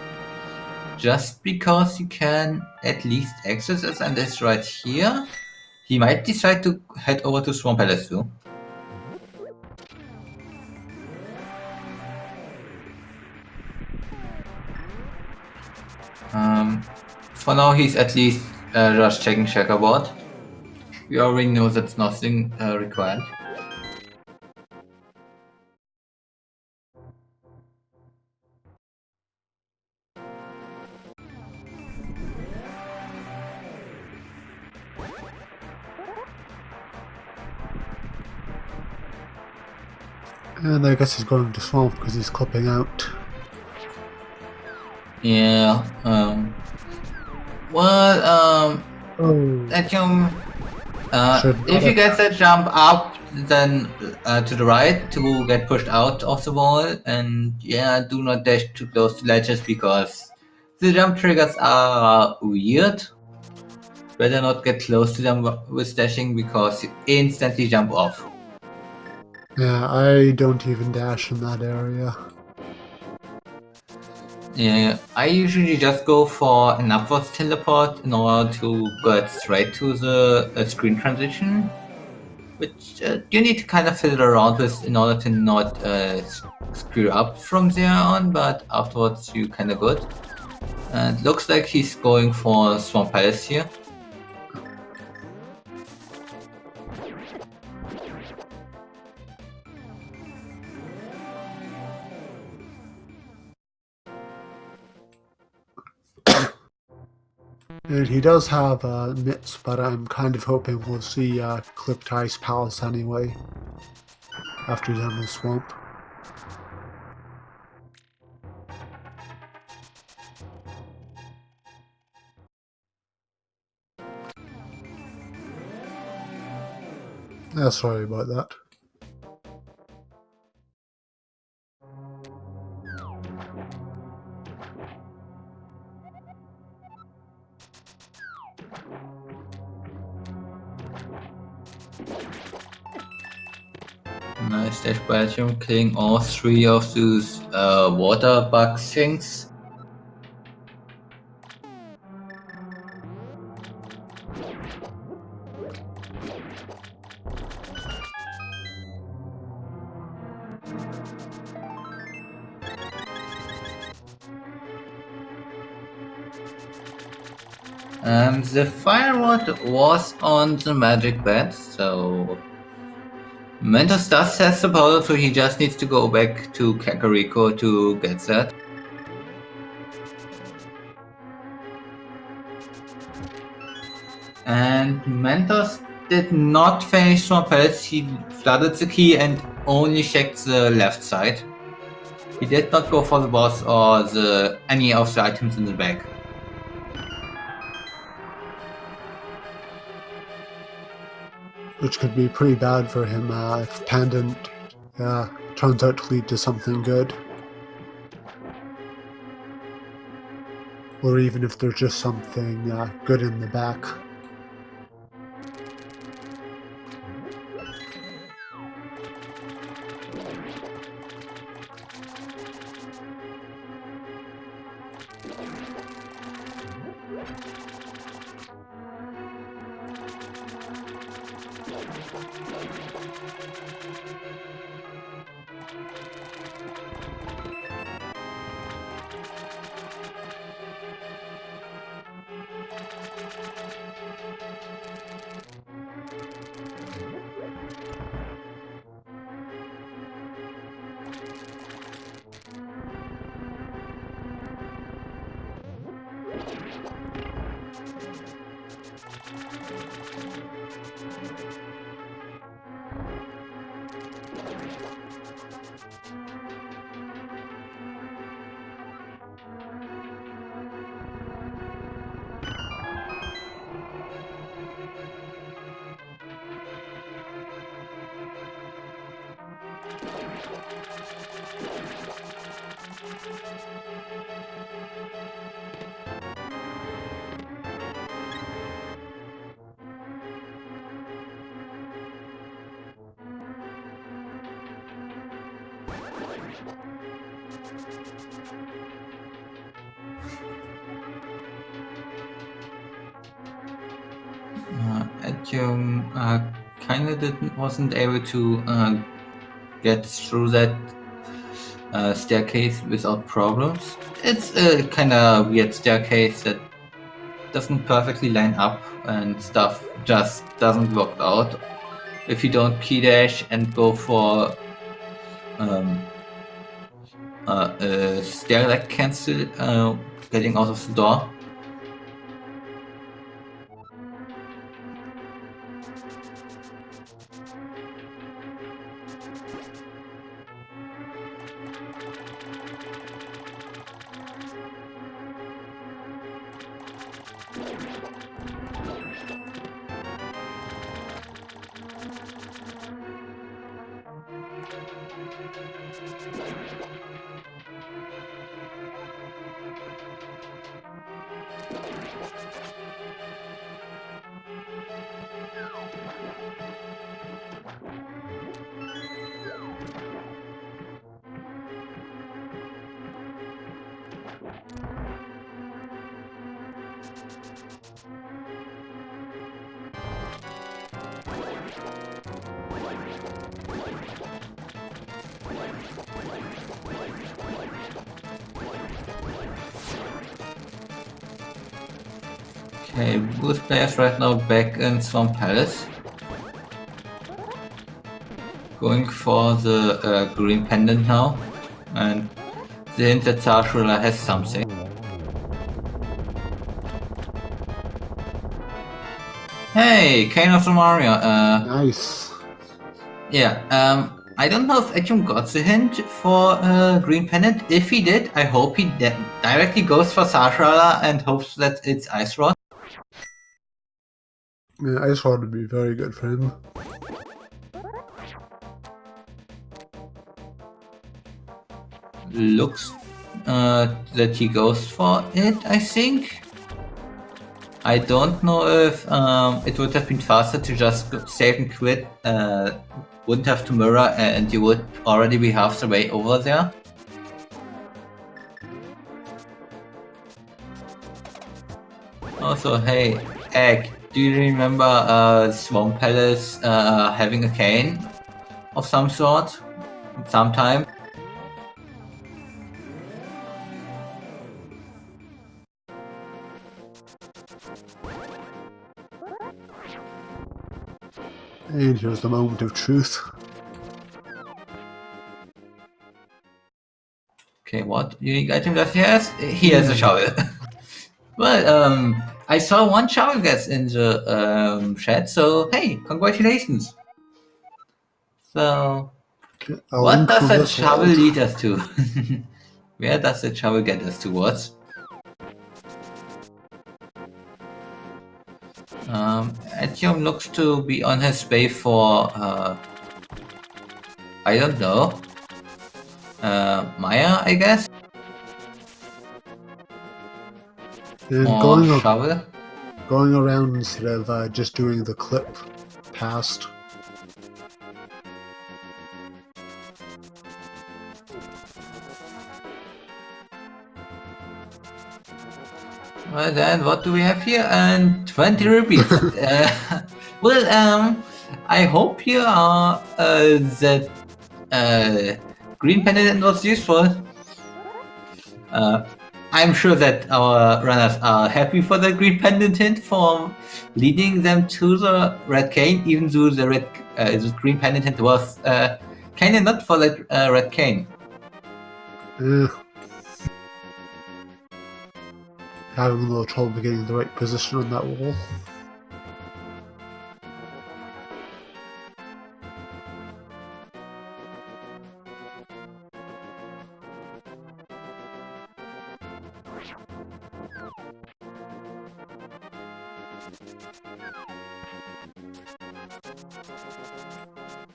Just because he can at least access it and it's right here. He might decide to head over to Swamp Palace too. For now he's at least just checking checkerboard. We already know that's nothing required.
And I guess he's going to swamp because he's clipping out.
Yeah, etium, if you get that jump up, then to the right to get pushed out of the wall, and yeah, do not dash too close to ledges because the jump triggers are weird. Better not get close to them with dashing because you instantly jump off.
Yeah, I don't even dash in that area.
Yeah, I usually just go for an upwards teleport in order to get straight to the screen transition, which you need to kind of fiddle around with in order to not screw up from there on, but afterwards you kind of good. And it looks like he's going for Swamp Palace here.
And he does have mitts, but I'm kind of hoping we'll see clipped Ice Palace anyway. After he's done the swamp. Yeah, sorry about that.
Nice dash by etium, killing all 3 of those water bug things. The fire rod was on the magic bed, so Mentos does has the power, so he just needs to go back to Kakariko to get that. And Mentos did not finish Swamp Palace, he flooded the key and only checked the left side. He did not go for the boss or any of the items in the bag.
Which could be pretty bad for him if Pandant turns out to lead to something good. Or even if there's just something good in the back.
Etium kind of wasn't able to get through that staircase without problems. It's a kind of weird staircase that doesn't perfectly line up and stuff just doesn't work out if you don't key dash and go for a stair leg cancel getting out of the door. Okay, both players right now back in Swamp Palace. Going for the green pendant now. And the hint that Sarshula has something. Hey, Kane of the Mario.
Nice.
Yeah, I don't know if Etium got the hint for green pendant. If he did, I hope he directly goes for Sarshula and hopes that it's Ice Rod.
Yeah, Ice Rod would be very good for him.
Looks that he goes for it, I think. I don't know if it would have been faster to just save and quit. Wouldn't have to mirror and you would already be half the way over there. Also, hey, Egg, do you remember Swamp Palace having a cane of some sort? Sometime?
And here's the moment of truth.
Okay, what unique item does he has? He has a shovel. Well, I saw one shovel guess in the chat, so hey, congratulations. So,
A
What
link
does
from
that
this
shovel
world.
lead us to? Where does the shovel get us towards? Etium looks to be on his way for, I don't know, Maya, I guess?
And
Or shovel?
going around instead of just doing the clip past.
Well then, what do we have here? And 20 rupees. Well, I hope here that green pendant was useful. I'm sure that our runners are happy for the green pendant hint for leading them to the red cane, even though the green pendant hint was kind of not for that red cane.
Having a little trouble getting the right position on that wall.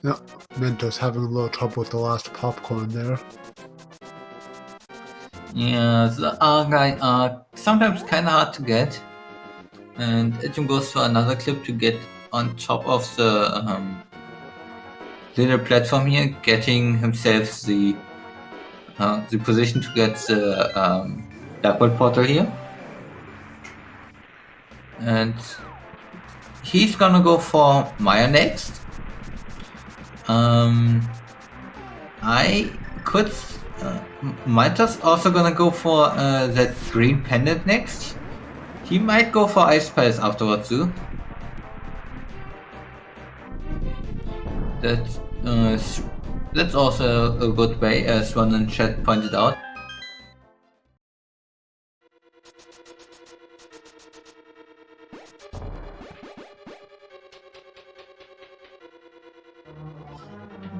Yeah, Mentos having a little trouble with the last popcorn there.
Yeah, the R-guy are sometimes kind of hard to get. And Etium goes for another clip to get on top of the little platform here, getting himself the position to get the Darkworld portal here. And he's gonna go for Maya next. I could. Malta's also gonna go for that green pendant next. He might go for Ice Palace afterwards too. That's also a good way, as one in chat pointed out.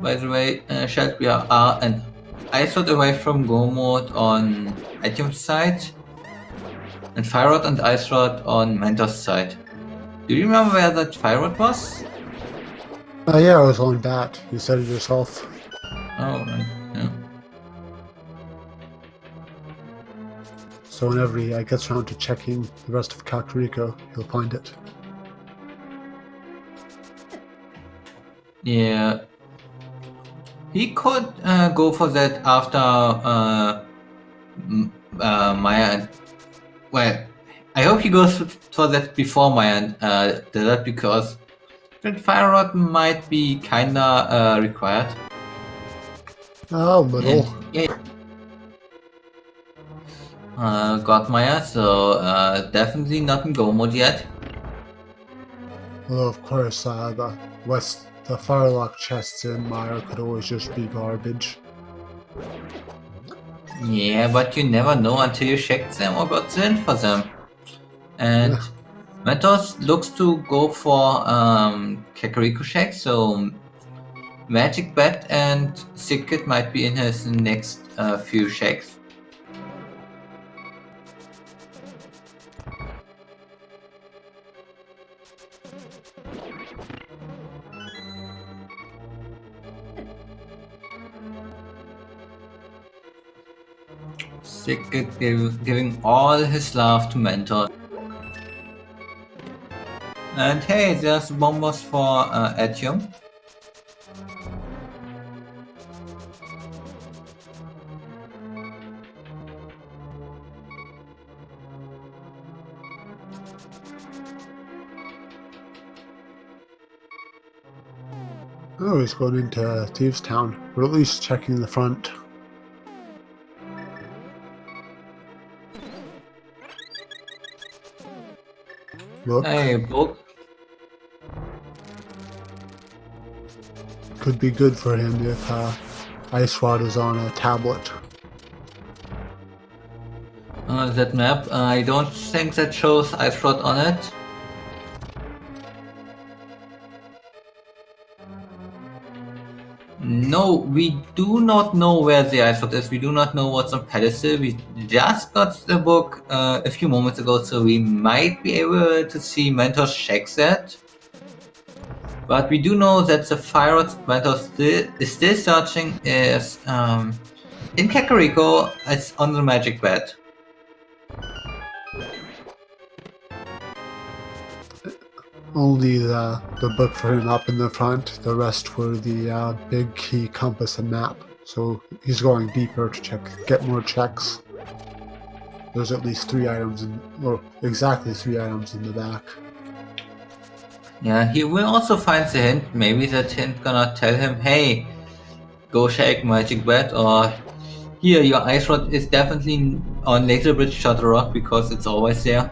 By the way, Shelby are an Ice Rod away from Go mode on Etium's side, and Fire Rod and Ice Rod on Mentos' side. Do you remember where that Fire Rod was?
Yeah, I was on that. You said it yourself.
Oh, right. Yeah.
So whenever he gets around to checking the rest of Kakariko, he'll find it.
Yeah. He could go for that after Maya and... Well, I hope he goes for that before Maya and did that, because that Fire Rod might be kinda required.
A little.
And, yeah. Got Maya, so definitely not in Go mode yet.
Although of course, the Firelock chests in Maya could always just be garbage.
Yeah, but you never know until you check them or got the in for them. And
Yeah.
Mentos looks to go for Kakariko Shack, so Magic Bat and Secret might be in his next few shacks. Secret giving all his love to Mentor. And hey, there's bombers for Etium.
Oh, he's going into Thieves Town, or at least checking the front. Look.
Hey, book.
Could be good for him if Ice Rod is on a tablet.
That map, I don't think that shows Ice Rod on it. No, we do not know where the ice rod is. We do not know what's on pedestal. We just got the book a few moments ago, so we might be able to see Mentos check that. But we do know that the fire rod Mentos is still searching is in Kakariko. It's on the magic bed.
Only the book for him up in the front. The rest were the big key, compass, and map. So he's going deeper to get more checks. There's at least 3 items or exactly 3 items in the back.
Yeah, he will also find the hint. Maybe that hint gonna tell him, hey, go check magic bed, or here, your ice rod is definitely on Laser Bridge Shutter Rock because it's always there.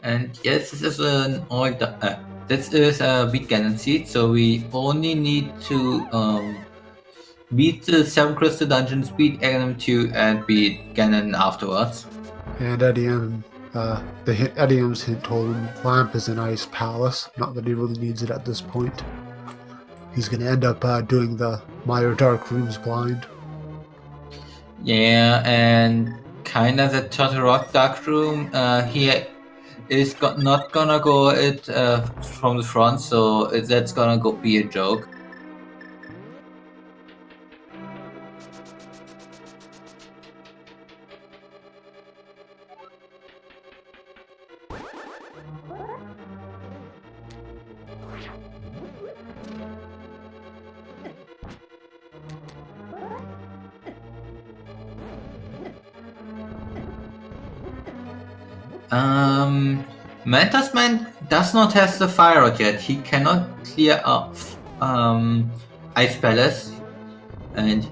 And yes, this is this is a beat Ganon seed, so we only need to beat the 7 crystal dungeons, beat Ganon 2, and beat Ganon afterwards.
And Etium's hint told him Lamp is an ice palace. Not that he really needs it at this point. He's gonna end up doing the Meyer Dark Rooms blind.
Yeah, and kinda the Turtle Rock Dark Room. He is not gonna go it from the front, so that's gonna be a joke. Mentosman does not have the fire rod yet. He cannot clear off Ice Palace, and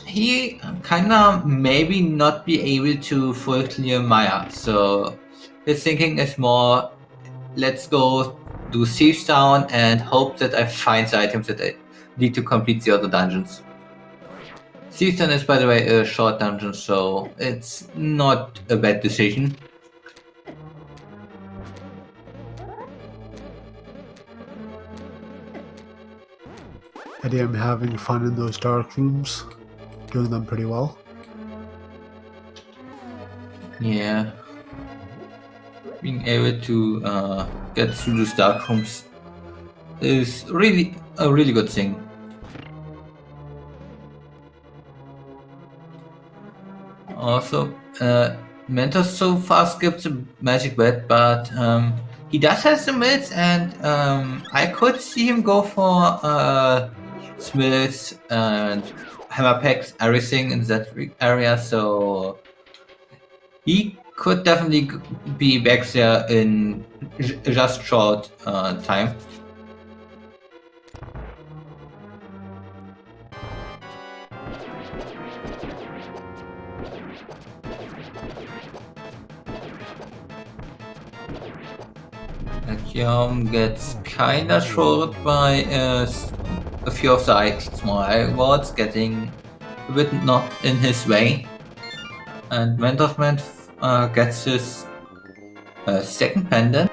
he kinda maybe not be able to full clear Maya. So his thinking is more, let's go do Thief's Town and hope that I find the items that I need to complete the other dungeons. Thief's Town is, by the way, a short dungeon, so it's not a bad decision.
Etium having fun in those dark rooms, doing them pretty well.
Yeah. Being able to get through those dark rooms is really a really good thing. Also, Mentos so far skips the magic bed, but he does have some mills, and I could see him go for smiths and hammer packs, everything in that area. So he could definitely be back there in just short time. Etium gets kinda short by a few of the small rewards, getting a bit not in his way. And Mentosman gets his second pendant.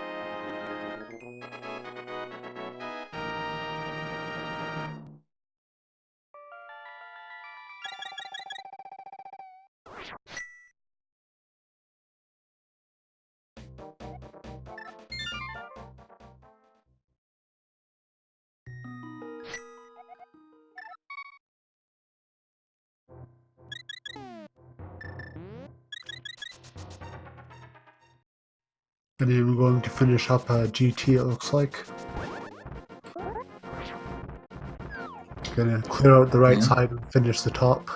Etium going to finish up GT, it looks like. Gonna clear out the right side and finish the top.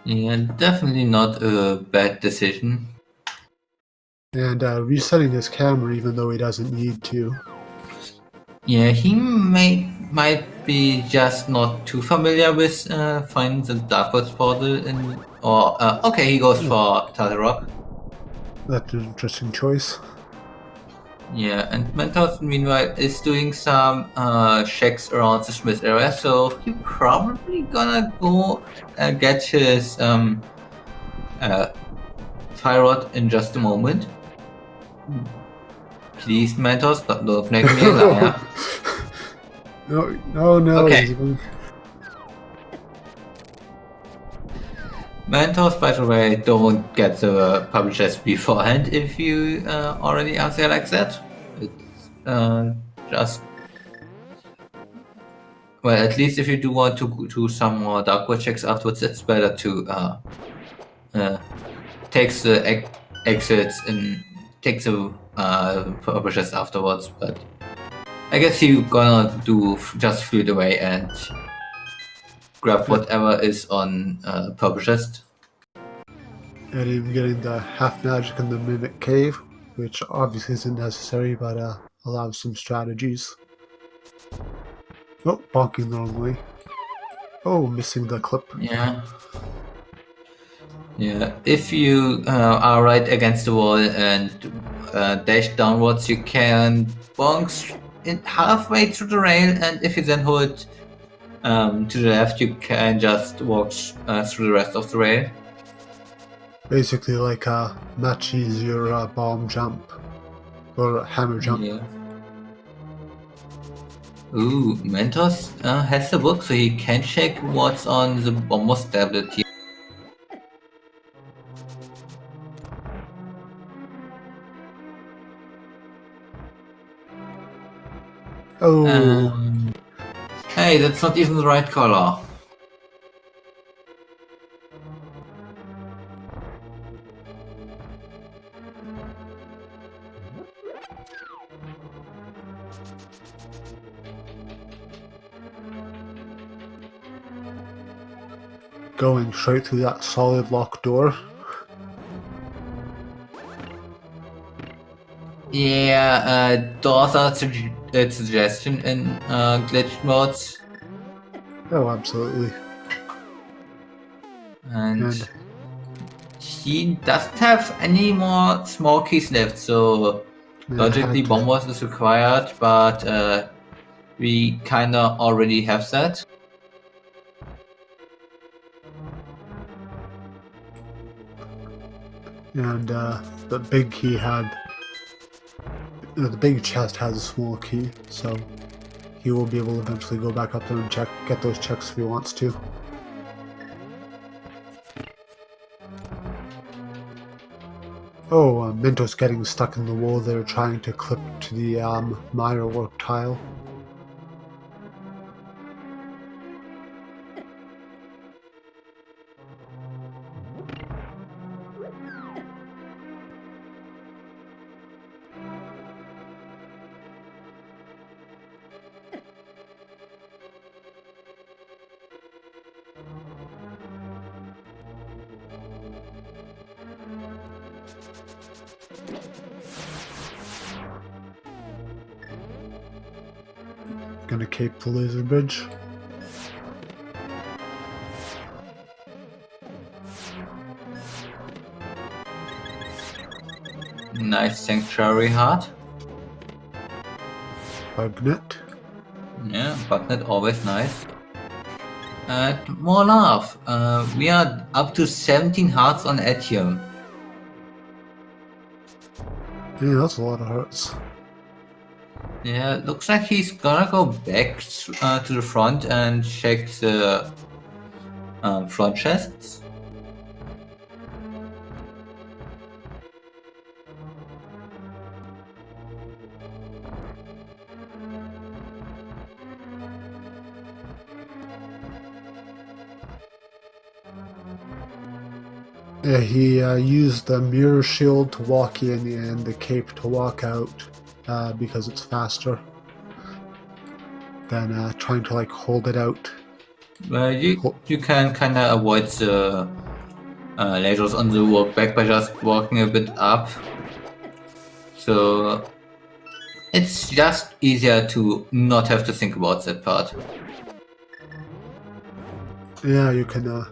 Yeah, definitely not a bad decision.
And resetting his camera even though he doesn't need to.
Yeah, he might be just not too familiar with finding the Darkwood's portal okay, he goes for Turtle Rock.
That's an interesting choice.
Yeah, and Mentos meanwhile is doing some checks around the Smith area, so he probably gonna go get his fire rod in just a moment. Please, Mentos, don't make me a liar.
No,
Okay.
he's going.
Mentos, by the way, don't get the publishers beforehand if you already answer like that. It's just, well, at least if you do want to do some more darkwood checks afterwards, it's better to take the exits and take the publishers afterwards. But I guess you're gonna do just float away and grab whatever is on publishers.
And even getting the half magic in the mimic cave, which obviously isn't necessary, but allows some strategies. Oh, bonking the wrong way. Oh, missing the clip.
Yeah. Yeah, if you are right against the wall and dash downwards, you can bonk in halfway through the rail, and if you then hold to the left, you can just walk through the rest of the rail.
Basically like a much easier bomb jump or hammer jump.
Yeah. Ooh, Mentos has the book, so he can check what's on the bomber's tablet here.
Oh,
Hey, that's not even the right color.
going straight through that solid locked door.
Yeah, doors are a suggestion in glitch modes.
Oh, absolutely.
And he doesn't have any more small keys left, so logically bombers is required, but we kinda already have that.
And the big key had, the big chest has a small key, so he will be able to eventually go back up there and get those checks if he wants to. Oh, Mentos getting stuck in the wall there trying to clip to the mire work tile. Gonna cape the laser bridge.
Nice sanctuary heart.
Bugnet.
Yeah, bugnet always nice. And more love. We are up to 17 hearts on etium.
Yeah, that's a lot of hearts.
Yeah, looks like he's gonna go back to the front and check the front chests.
Yeah, he used the mirror shield to walk in and the cape to walk out because it's faster than trying to like hold it out.
You can kind of avoid the lasers on the walk back by just walking a bit up. So it's just easier to not have to think about that part.
Yeah, you can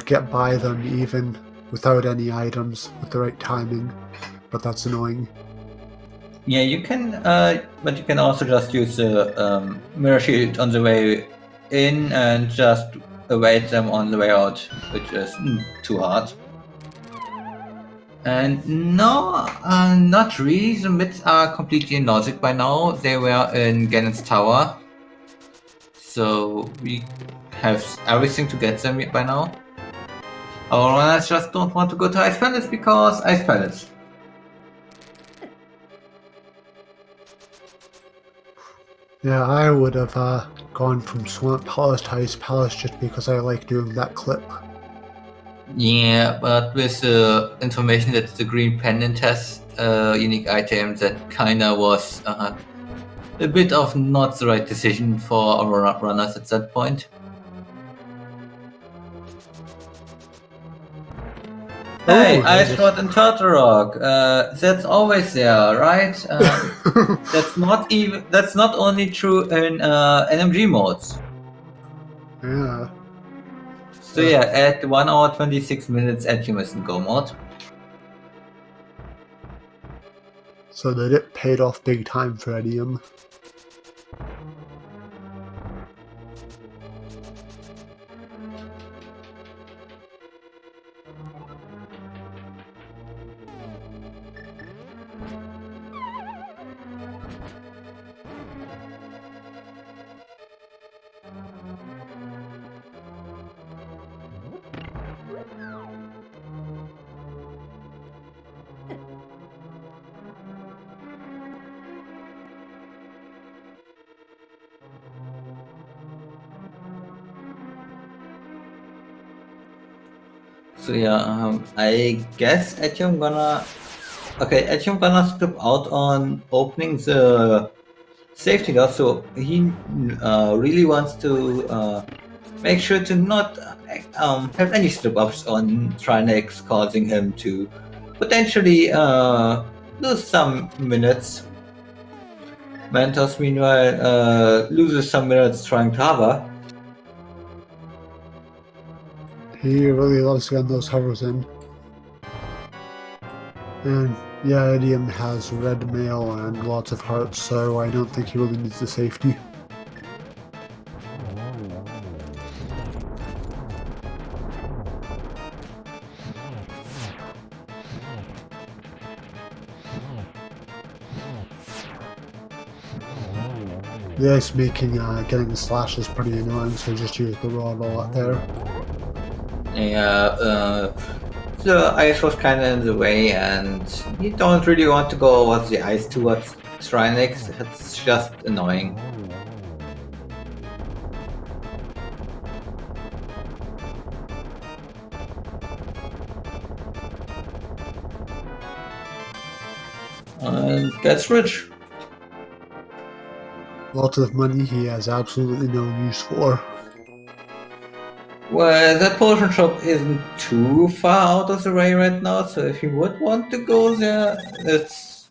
get by them even without any items with the right timing, but that's annoying.
Yeah, you can, but you can also just use the mirror shield on the way in and just await them on the way out, which is too hard. And no, not really. The mids are completely in logic by now. They were in Ganon's tower, so we have everything to get them by now. Our runners just don't want to go to Ice Palace because Ice Palace.
Yeah, I would have gone from Swamp Palace to Ice Palace just because I like doing that clip.
Yeah, but with the information that the green pendant has a unique item, that kinda was a bit of not the right decision for our runners at that point. Hey,
Oh,
Ice Rod and Turtle Rock. That's always there, right? That's not only true in NMG modes.
yeah.
So yeah, at 1 hour 26 minutes etium is in go mode.
So that it paid off big time for etium.
So yeah, I guess etium gonna skip out on opening the safety door. So he really wants to make sure to not have any slip ups on Trinex, causing him to potentially lose some minutes. Mentos, meanwhile, loses some minutes trying to hover.
He really loves getting those hovers in. And yeah, etium has red mail and lots of hearts, so I don't think he really needs the safety. The ice making getting the slash is pretty annoying, so just use the rod a lot there.
Yeah, the ice was kind of in the way, and you don't really want to go over the ice towards Trinex. It's just annoying. And gets rich.
Lots of money he has absolutely no use for.
Well, that potion shop isn't too far out of the way right now, so if you would want to go there, it's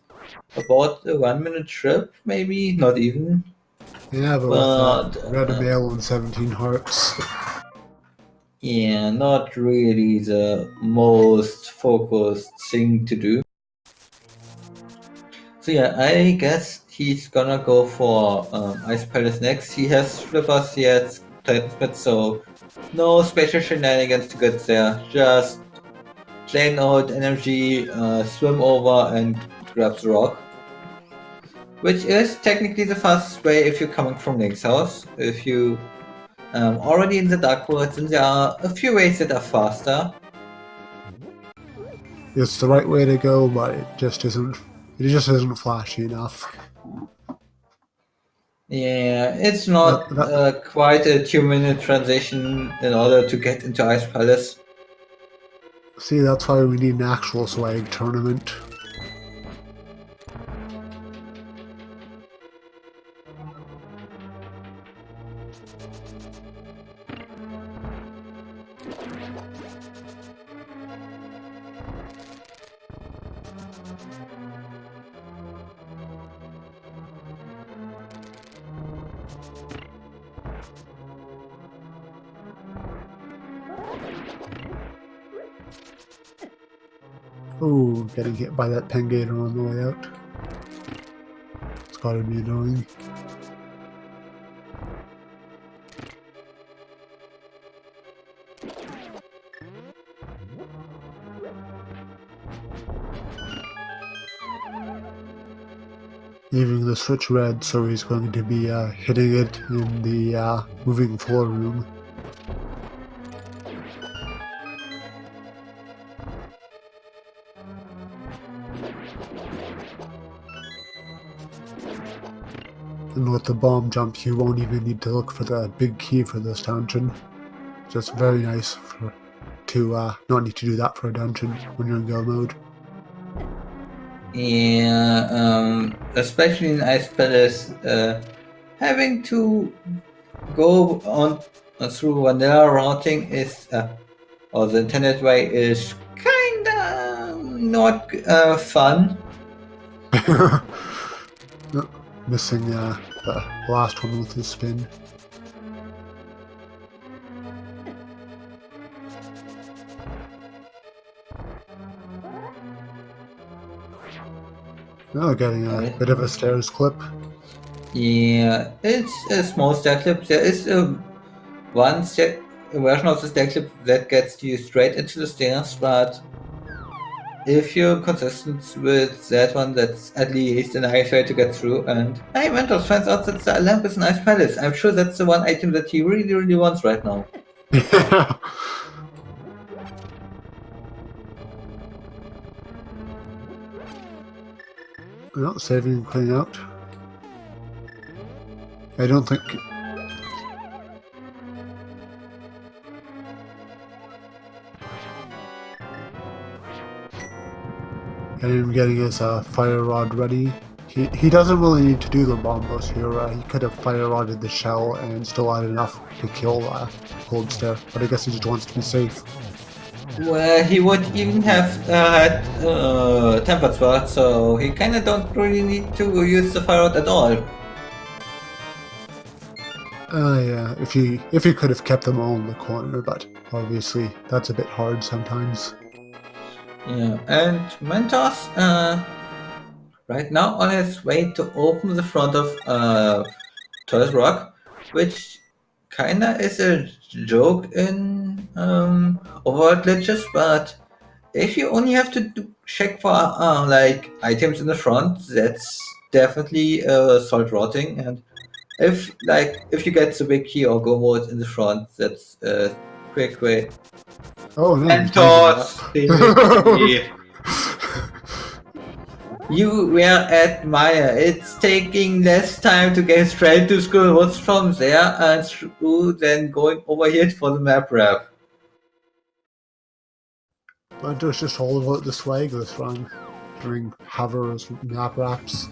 about a 1 minute trip, maybe, not even.
Yeah, but with red mail and 17 hearts.
Yeah, not really the most focused thing to do. So yeah, I guess he's gonna go for Ice Palace next. He has flippers, he has Titan Smith, so no special shenanigans to get there. Just plain old energy, swim over and grab the rock. Which is technically the fastest way if you're coming from Link's house. If you already in the Dark World, then there are a few ways that are faster.
It's the right way to go, but it just isn't flashy enough.
Yeah, it's not quite a 2 minute transition in order to get into Ice Palace.
See, that's why we need an actual swag tournament. Ooh, getting hit by that Pengator on the way out. gotta be annoying. Leaving the switch red, so he's going to be hitting it in the moving floor room. And with the bomb jump, you won't even need to look for the big key for this dungeon. Just very nice to not need to do that for a dungeon when you're in go mode.
Yeah, especially in Ice Palace, having to go on through vanilla routing is, or the intended way is kinda not fun.
Missing the last one with his spin. Oh, getting a bit of a stairs clip.
Yeah, it's a small stair clip. There is one version of the stair clip that gets you straight into the stairs, but if you're consistent with that one, that's at least a nice way to get through. And hey, Mentos finds out that the lamp is an Ice Palace. I'm sure that's the one item that he really, really wants right now.
Well, saving and cleaning out. I don't think... And him getting his fire rod ready. He doesn't really need to do the bombos here. He could have fire rodded the shell and still had enough to kill Cold Stare, but I guess he just wants to be safe.
Well, he would even have had tempered sword, so he kinda don't really need to use the fire rod at all.
Yeah, if he could have kept them all in the corner, but obviously that's a bit hard sometimes.
Yeah, and Mentos, right now on his way to open the front of Toys Rock, which kinda is a joke in Overworld glitches, but if you only have to check for like items in the front, that's definitely salt rotting. And if you get the big key or go mode in the front, that's a quick way.
Oh no!
Mentos, you will admire. It's taking less time to get straight to school what's from there and through than going over here for the map wrap.
Mentos just all about the swag this run during Haver's map wraps.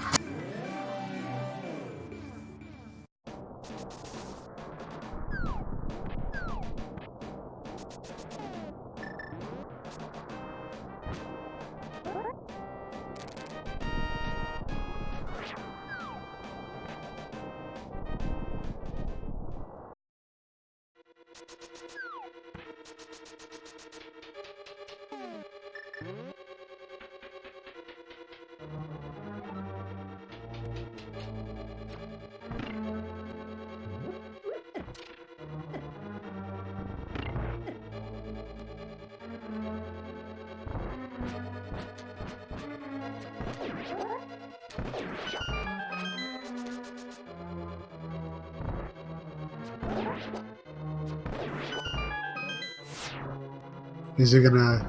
Is he gonna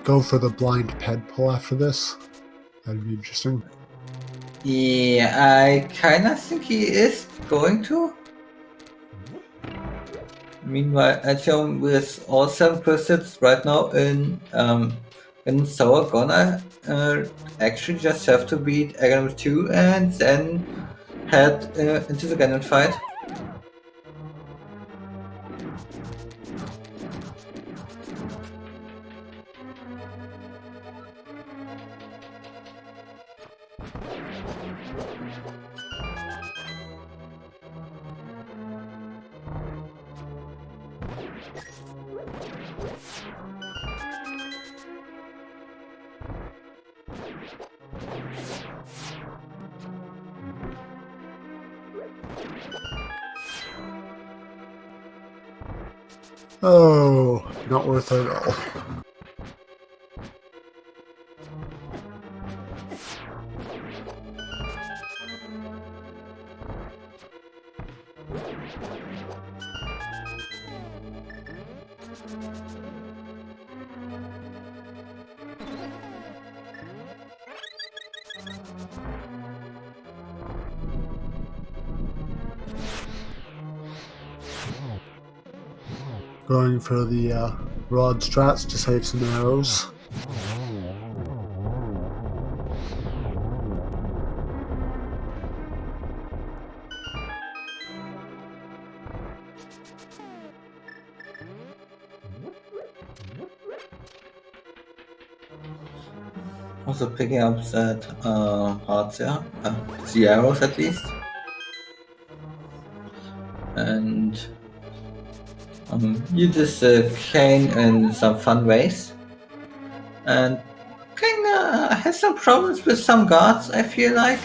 go for the blind ped pull after this? That'd be interesting.
Yeah, I kinda think he is going to. Meanwhile, etium with all 7% right now in Sour gonna actually just have to beat Aghanim 2 and then head into the Ganon fight.
Oh, not worth it at all. Going for the rod strats to save some arrows.
Also picking up that hearts there, the arrows at least. And uses the cane in some fun ways. And kinda has some problems with some guards, I feel like.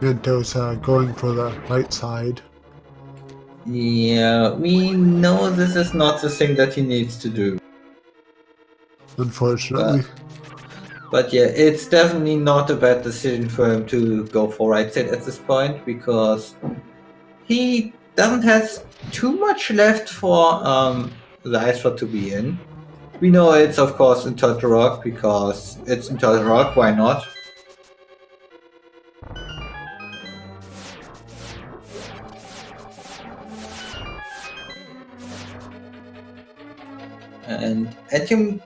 Mentos going for the right side.
Yeah, we know this is not the thing that he needs to do.
Unfortunately.
But yeah, it's definitely not a bad decision for him to go for right side at this point, because he doesn't have too much left for the ice rod to be in. We know it's of course in Turtle Rock because it's in Turtle Rock, why not? And etium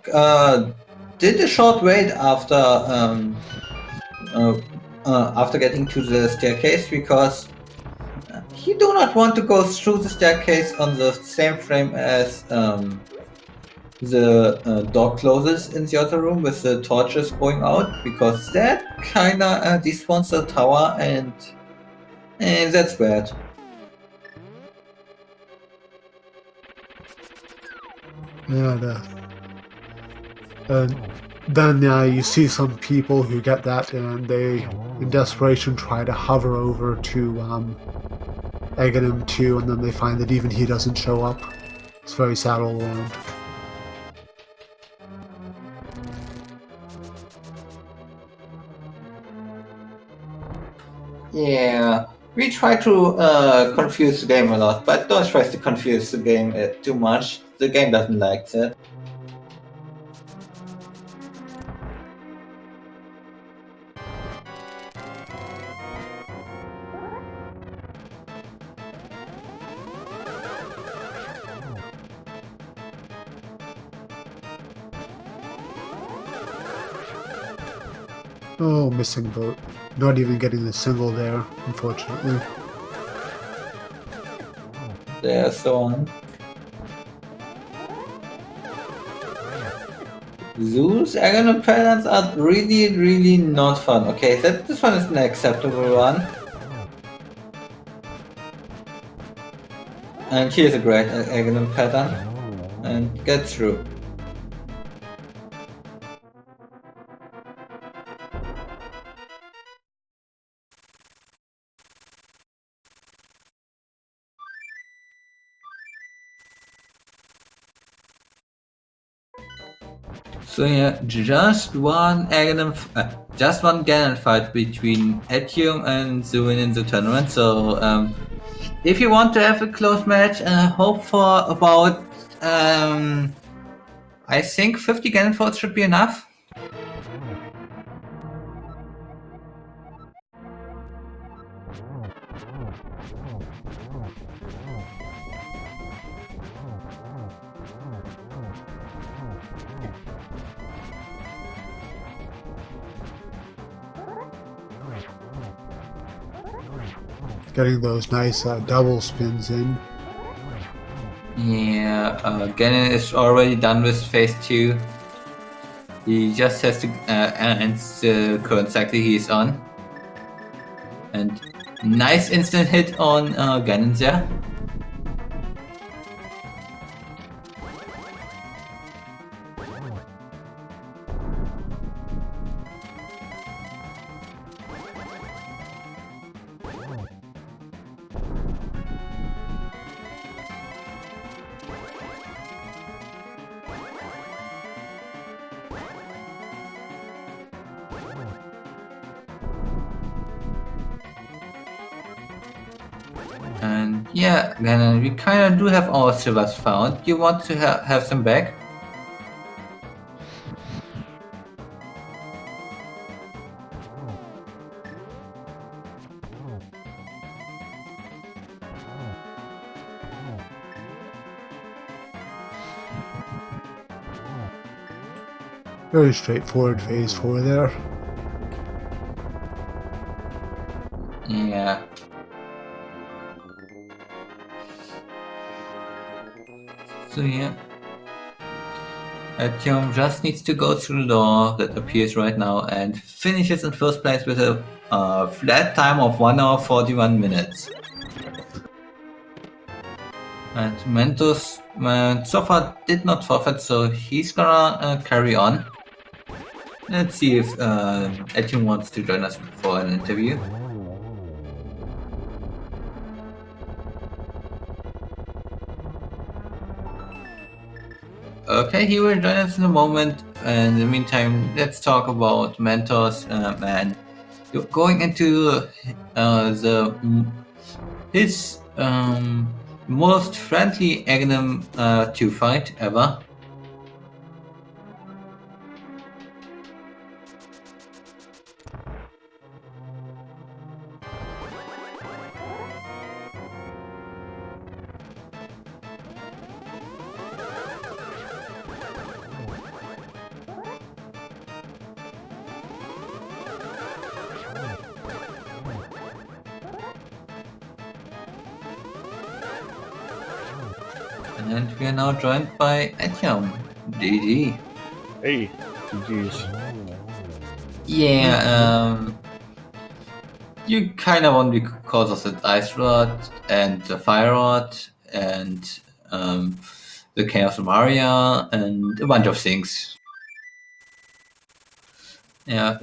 did a short wait after getting to the staircase, because he do not want to go through the staircase on the same frame as the door closes in the other room with the torches going out, because that kinda despawns the tower, and that's bad.
And then you see some people who get that and they, in desperation, try to hover over to egging him too, and then they find that even he doesn't show up. It's very sad all around.
Yeah, we try to confuse the game a lot, but don't try to confuse the game too much. The game doesn't like that.
Oh, missing boat. Not even getting the single there, unfortunately.
There's so on. Zoos, Agon patterns are really not fun. Okay, this one is an acceptable one. And here's a great Agon pattern. And get through. So yeah, just one Ganon fight between etium and Zuin in the tournament. So if you want to have a close match, hope for about I think 50 Ganon votes should be enough.
Getting those nice double spins in.
Yeah, Ganon is already done with phase 2. He just has to end the current cycle he's on. And nice instant hit on Ganon there. And yeah, Gannon, we kind of do have our silvers found. You want to have them back?
Very straightforward phase 4 there.
Yeah. So yeah. Etium just needs to go through the door that appears right now and finishes in first place with a flat time of 1 hour 41 minutes. And Mentos so far did not forfeit, so he's gonna carry on. Let's see if Etium wants to join us for an interview. Okay, he will join us in a moment. And in the meantime, let's talk about Mentos and going into his most friendly Aghanim 2 fight ever. And we are now joined by Etium. GG.
Hey, GG's.
Yeah, you kind of won because of the Ice Rod and the Fire Rod and the Chaos Maria and a bunch of things. Yeah.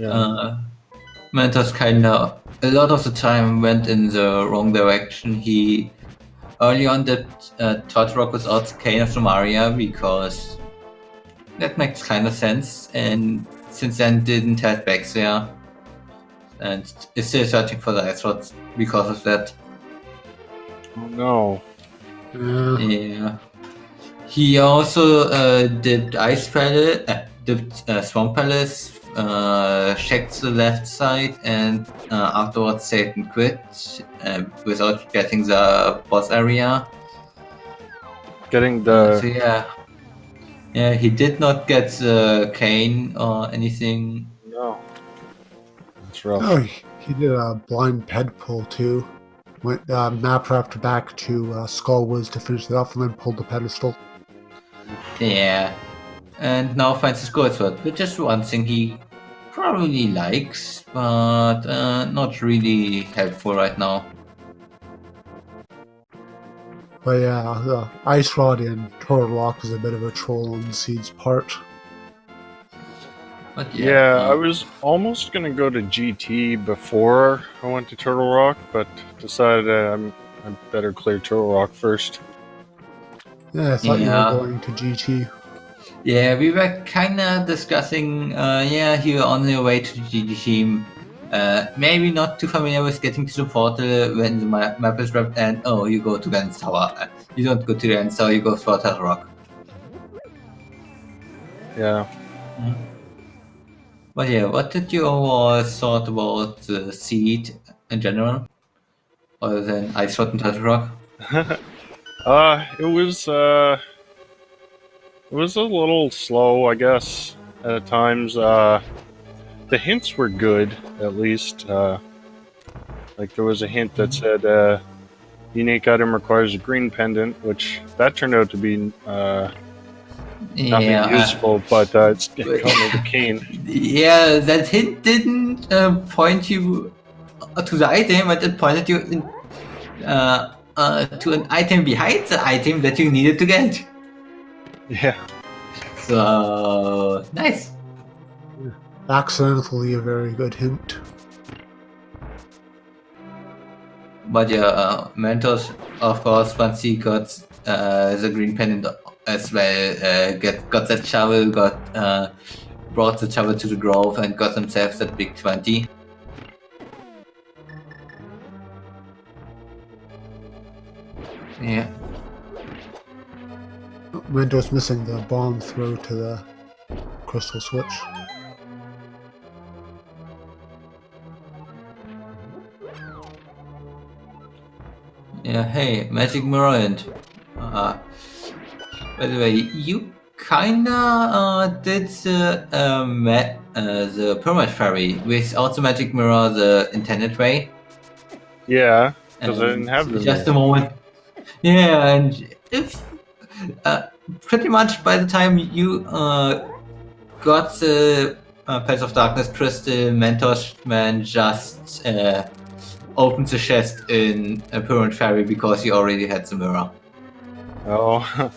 Mentos kinda a lot of the time went in the wrong direction. He early on did Todd Rock without Kane of Maria because that makes kind of sense, and since then didn't head back there, and is still searching for the Ice Rods because of that.
Oh no.
Yeah. He also did Ice Palace, did Swamp Palace, checked the left side, and afterwards saved and quit without getting the boss area.
Getting the...
So yeah, he did not get the cane or anything.
No. That's rough.
Oh, he did a blind ped pull too. Went map after back to Skullwoods to finish it off and then pulled the pedestal.
Yeah, and now finds his gold sword, which is one thing he probably likes, but not really helpful right now.
But yeah, the Ice Rod in Turtle Rock is a bit of a troll on Seed's part.
But
I was almost gonna go to GT before I went to Turtle Rock, but decided I better clear Turtle Rock first.
Yeah, I thought you were going to GT.
Yeah, we were kinda discussing, he was on the way to the GT team. Maybe not too familiar with getting to the portal when the map is wrapped, and you go to Lens Tower. You don't go to Lens Tower, you go for Turtle Rock.
Yeah.
But yeah, what did you overall thought about the Seed in general? Other than Ice Rod and Turtle Rock?
It was a little slow, I guess, at times. The hints were good, at least. Like there was a hint that said unique item requires a green pendant, which that turned out to be nothing useful, but it's called the cane.
Yeah, that hint didn't point you to the item, but it pointed you to an item behind the item that you needed to get.
Yeah.
So nice.
Accidentally a very good hint.
But yeah, Mentos, of course, once he got the green pendant as well, got that shovel, brought the shovel to the grove, and got himself that big 20. Yeah.
Mentos missing the bomb throw to the crystal switch.
Yeah, hey, Magic Mirror and by the way, you kinda did the Pyramid Fairy without the Magic Mirror the intended way.
Yeah, because I
And
didn't have the
just
mirror.
a moment. Yeah, and if pretty much by the time you got the Pets of Darkness crystal, Mentosman just opened the chest in a Pyramid Fairy because he already had the mirror.
Oh,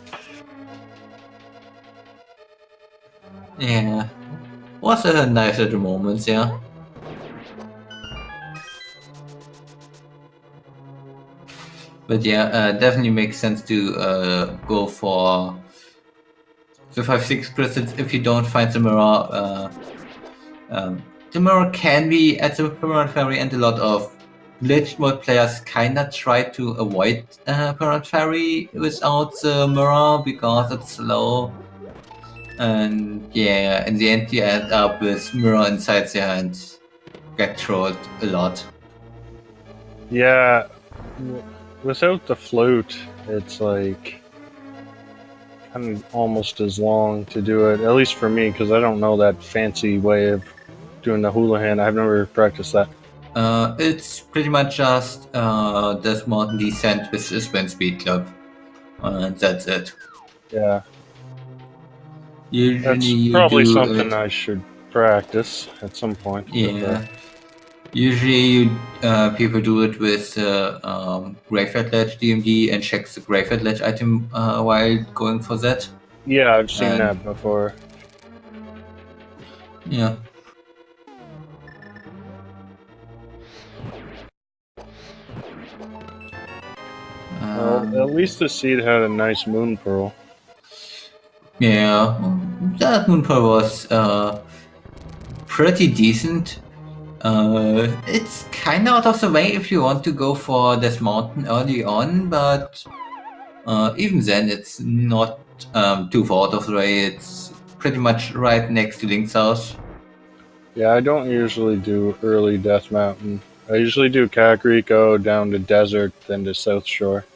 Yeah, was a nice little moment, yeah. But yeah, definitely makes sense to go for the 5-6 crystals if you don't find the mirror. The mirror can be at the Pyramid Fairy, and a lot of glitch mode players kinda try to avoid Pyramid Fairy without the mirror because it's slow. And yeah, in the end you end up with mirror inside there and get trolled a lot.
yeah. Without the flute, it's like kind of almost as long to do it, at least for me, because I don't know that fancy way of doing the hula hand. I've never practiced that.
It's pretty much just this mountain descent with the spin speed club. And that's it.
Yeah,
Usually
that's
you
probably
do
something I should practice at some point.
yeah. Usually people do it with Graveyard Ledge DMD and check the Graveyard Ledge item while going for that.
Yeah, I've seen
And
that before.
yeah.
Well, at least the seed had a nice moon pearl.
Yeah, that Moon Pearl was pretty decent. It's kind of out of the way if you want to go for this mountain early on, but even then it's not too far out of the way. It's pretty much right next to Link's house.
Yeah, I don't usually do early Death Mountain. I usually do Kakariko down to Desert, then to South Shore.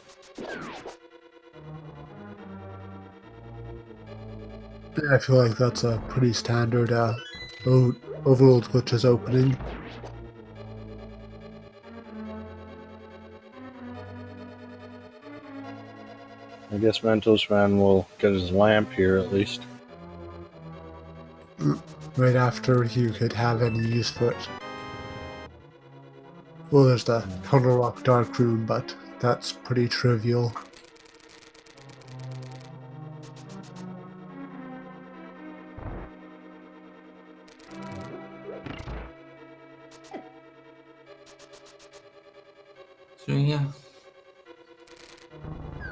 I feel like that's a pretty standard Overworld glitches opening.
I guess Mentosman will get his lamp here at least.
Right after you could have any use for it. Well, there's the Tunnel Rock Dark Rune, but that's pretty trivial.
So yeah.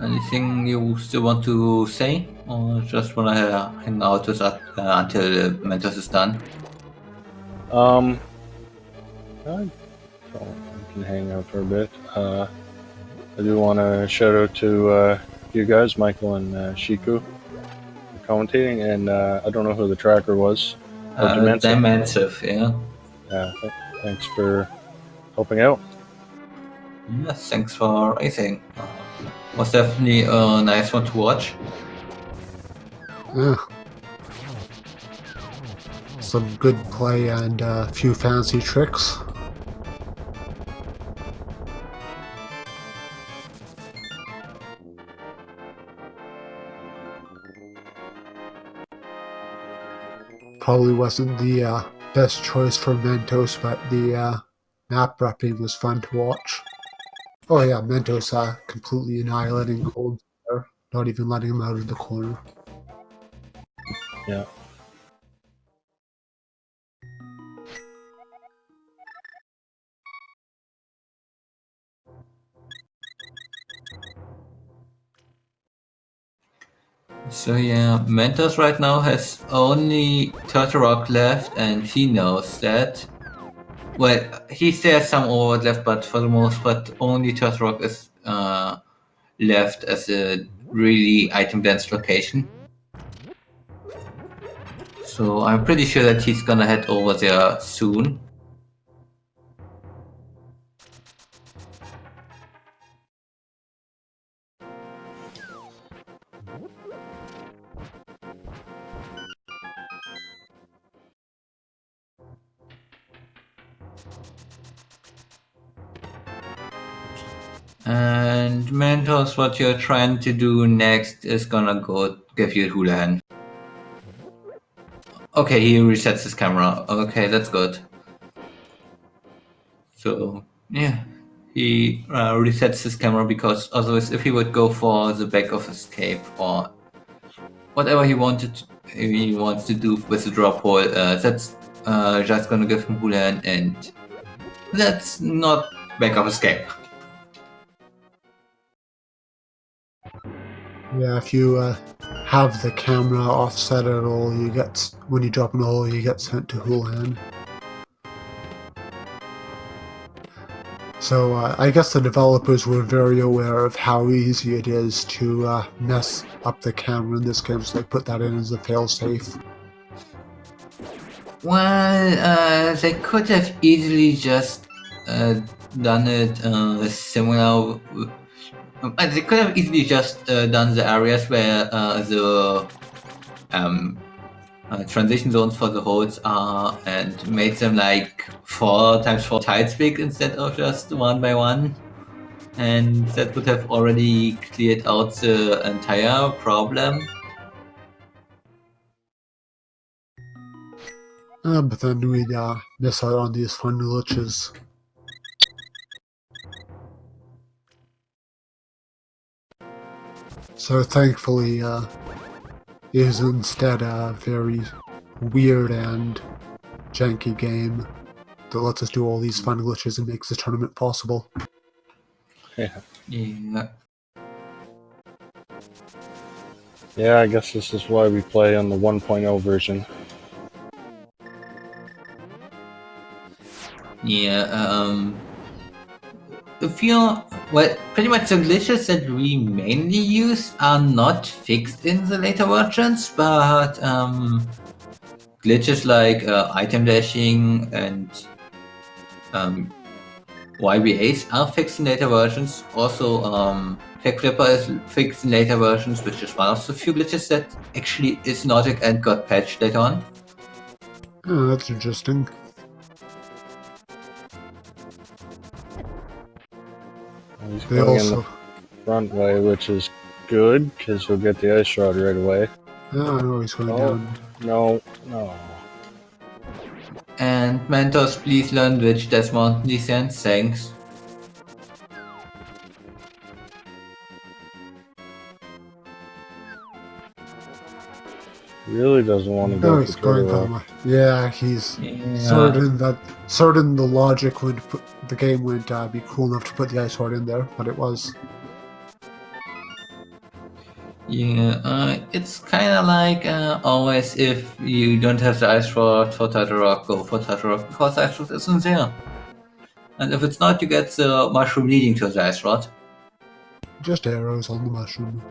Anything you still want to say, or just wanna hang out with us until Mentos is done?
I can hang out for a bit. I do want to shout out to you guys, Michael and Shiku, for commentating, and I don't know who the tracker was.
Dimensive, yeah.
Yeah, thanks for helping out.
Yes, thanks for racing. Was definitely a nice one to watch.
Yeah. Some good play and a few fancy tricks. Probably wasn't the best choice for Mentos, but the map repping was fun to watch. Oh yeah, Mentos completely annihilating Cold there, not even letting him out of the corner.
Yeah.
So yeah, Mentos right now has only Turtle Rock left, and he knows that. Well, he still has some overworld left, but for the most part, only Turtle Rock is left as a really item-dense location. So I'm pretty sure that he's gonna head over there soon. And Mentos, what you're trying to do next is gonna go give you a hula. Okay, he resets his camera. Okay, that's good. So, yeah, he resets his camera because otherwise if he would go for the back of escape or whatever he wants to do with the drop hole, that's just gonna give him hula and that's not back of escape.
Yeah, if you have the camera offset at all, you get, when you drop in a hole, you get sent to Houlihan. So I guess the developers were very aware of how easy it is to mess up the camera in this game, so they put that in as a failsafe.
Well, they could have easily just done it similar. They could have easily just done the areas where the transition zones for the holes are and made them like 4x4 tiles big instead of just 1 by 1. And that would have already cleared out the entire problem.
But then we'd miss out on these fun glitches. So thankfully, it is instead a very weird and janky game that lets us do all these fun glitches and makes the tournament possible.
Yeah.
Yeah.
Yeah, I guess this is why we play on the 1.0 version.
Yeah, pretty much the glitches that we mainly use are not fixed in the later versions, but glitches like item dashing and YBAs are fixed in later versions. Also, Flag Flipper is fixed in later versions, which is one of the few glitches that actually is logic and got patched later on.
Oh, that's interesting.
He's
They
going
also...
in the front way, which is good, because he'll get the ice rod right away.
Yeah, I know he's going down.
No.
And Mentos, please learn which Desmond descends. Thanks.
Really doesn't want to go.
No, he's going down. Yeah, he's certain the logic would the game would be cool enough to put the ice rod in there, but it was.
Yeah, it's kind of like always if you don't have the ice rod for Turtle Rock, go for Turtle Rock because ice rod isn't there. And if it's not, you get the mushroom leading to the ice rod.
Just arrows on the mushroom.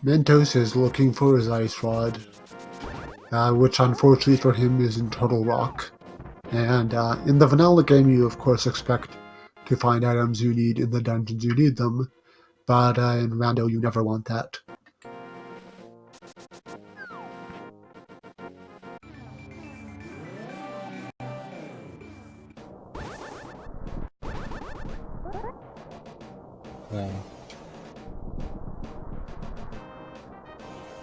Mentos is looking for his ice rod, which unfortunately for him is in Turtle Rock. And in the vanilla game, you of course expect to find items you need in the dungeons you need them, but in Rando you never want that.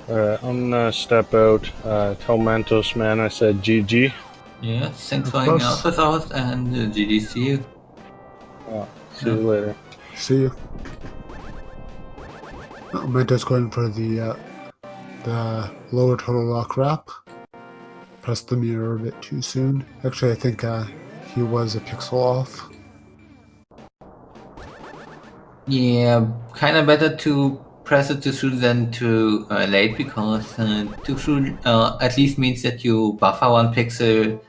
Alright, I'm gonna step out. Tell Mentosman I said GG.
Yeah, thanks for hanging out with us and GG, see you.
See you later.
See you. Mentos going for the lower Turtle Rock wrap. Pressed the mirror a bit too soon. Actually, I think he was a pixel off.
Yeah, kind of better to press it to through then to late, because to through at least means that you buffer 1 pixel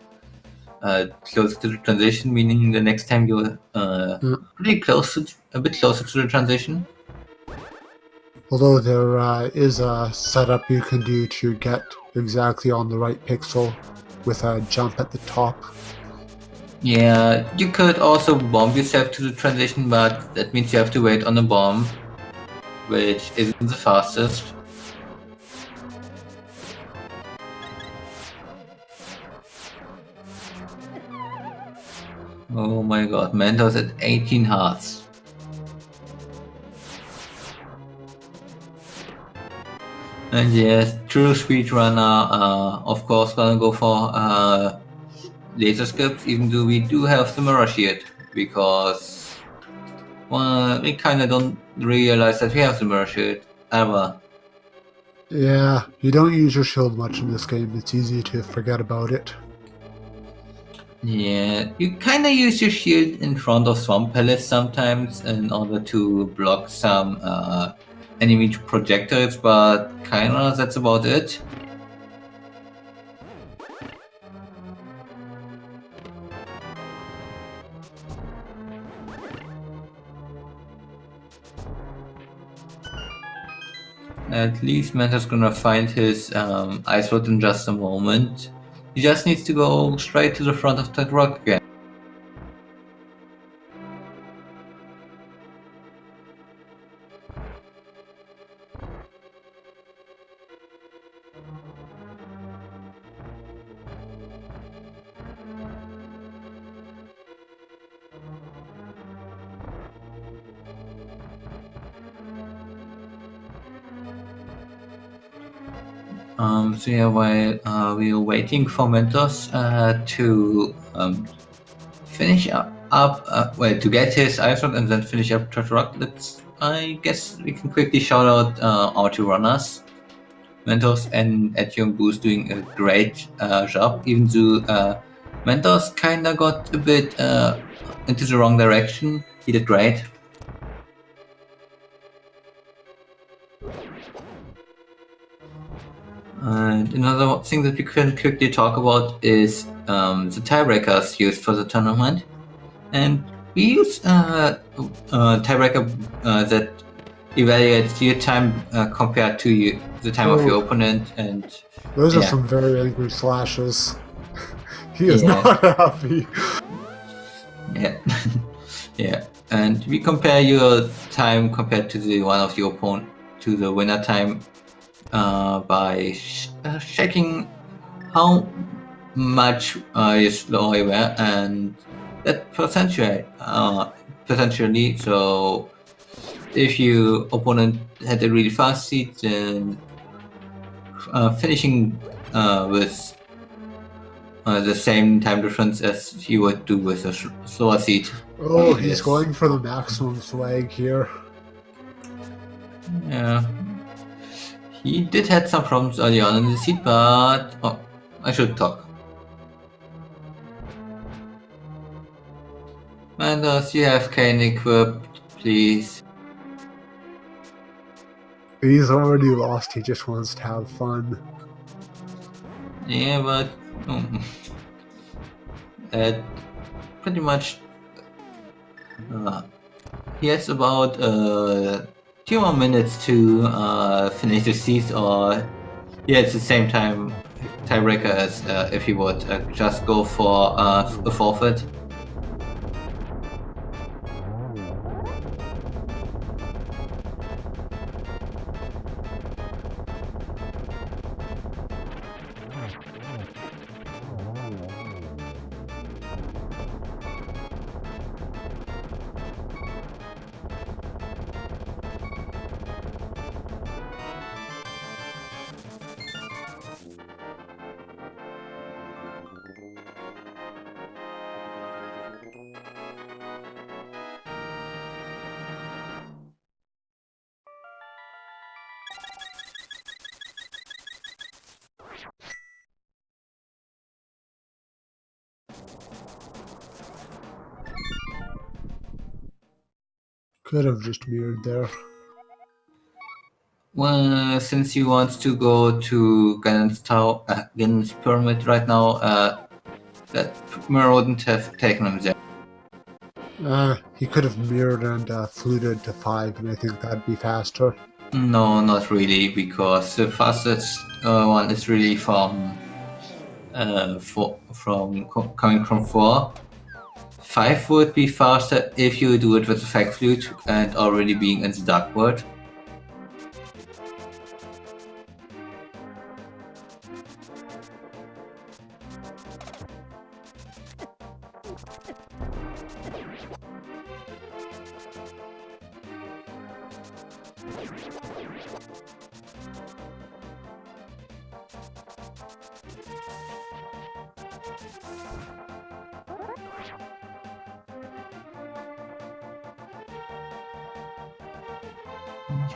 closer to the transition, meaning the next time you're pretty close to, a bit closer to the transition.
Although there is a setup you can do to get exactly on the right pixel with a jump at the top.
Yeah, you could also bomb yourself to the transition, but that means you have to wait on a bomb, which isn't the fastest. Oh my god, Mentos at 18 hearts. And yes, true speedrunner, of course, gonna go for laser skips, even though we do have the mirror shield, because well, we kinda don't realize that we have the mirror shield ever.
Yeah, you don't use your shield much in this game. It's easy to forget about it.
Yeah, you kinda use your shield in front of swamp pellets sometimes in order to block some enemy projectiles, but kinda that's about it. At least Manta's gonna find his ice rod in just a moment. He just needs to go straight to the front of that rock again. So yeah, while we are waiting for Mentos to finish well, to get his ice rod and then finish up Treasure Rock, I guess we can quickly shout out our two runners. Mentos and etium Boost doing a great job, even though Mentos kinda got a bit into the wrong direction. He did great. And another thing that we can quickly talk about is the tiebreakers used for the tournament. And we use tiebreaker that evaluates your time compared to the time of your opponent. And
Those are
yeah.
some very angry flashes. He is
Yeah.
not happy.
Yeah. Yeah. And we compare your time compared to the one of your opponent to the winner time by checking how much you slow you were, and that potentially. So if your opponent had a really fast seed, then finishing with the same time difference as you would do with a slower seed.
Oh, he's
Yes.
going for the maximum swag here.
Yeah. He did had some problems early on in the seed, but I should talk. And does you have Kane equipped, please?
He's already lost. He just wants to have fun.
Yeah, but pretty much he has about 2 more minutes to finish the seeds, or yeah, it's the same tiebreaker as if he would just go for a forfeit.
Could have just mirrored there.
Well, since he wants to go to Ganon's pyramid right now, that mirror wouldn't have taken him there.
He could have mirrored and fluted to 5, and I think that'd be faster.
No, not really, because the fastest one is really from coming from 4. 5 would be faster if you do it with the Fake Flute and already being in the Dark World.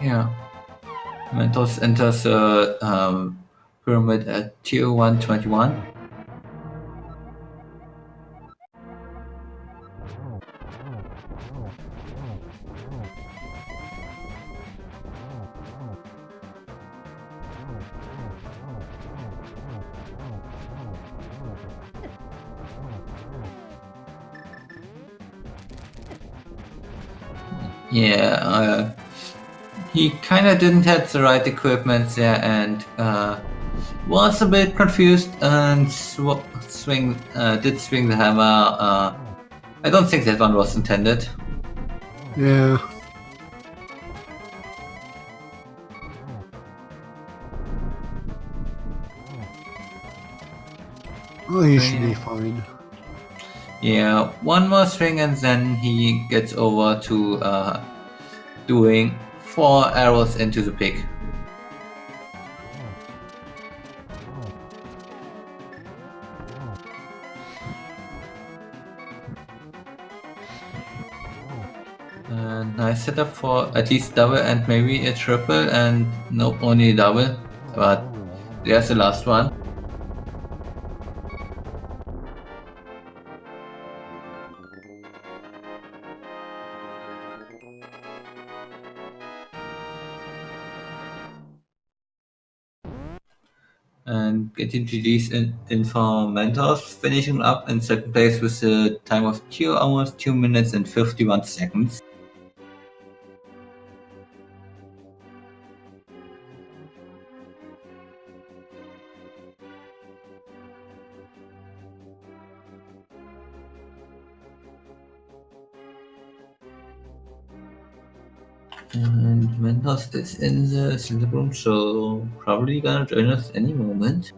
Yeah. Mentos enters the pyramid at tier 121. Yeah, he kind of didn't have the right equipment there and was a bit confused and did swing the hammer. I don't think that one was intended.
Yeah. Well, he should be fine.
Yeah, one more swing and then he gets over to doing 4 arrows into the pig. Nice setup for at least double and maybe a triple, and nope, only double, but there's the last one. And getting GG's in for Mentos, finishing up in second place with a time of 2 hours, 2 minutes and 51 seconds. And Mentos is in the center room, so probably gonna join us any moment.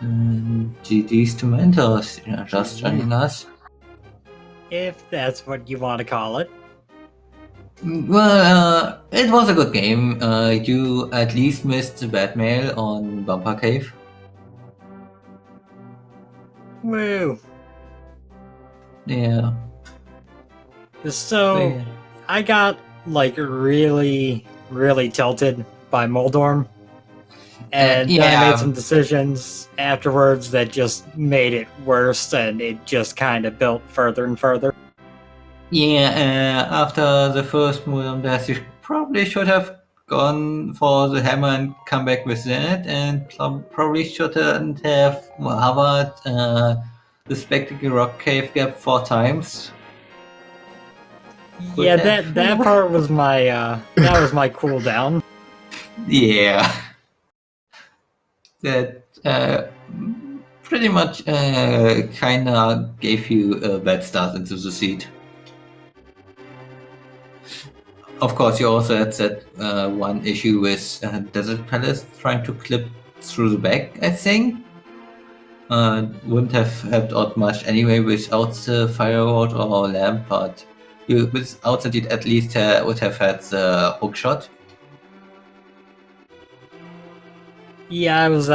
And GG's to Mentos, just joining us.
If that's what you want to call it.
Well, it was a good game. You at least missed the bad mail on Bumper Cave.
Woo.
Yeah.
So,
Yeah.
I got, like, really, really tilted by Moldorm. And then I made some decisions afterwards that just made it worse, and it just kind of built further and further.
Yeah, after the first Museum Death, you probably should have gone for the hammer and come back with that, and probably shouldn't have hovered the Spectacle Rock Cave Gap 4 times.
Yeah, that part was my that was my cooldown.
Yeah. That pretty much kinda gave you a bad start into the seed. Of course, you also had that one issue with Desert Palace trying to clip through the back, I think. Wouldn't have helped out much anyway without the fire rod or lamp, but without that, you'd at least would have had the hook shot.
Yeah, I was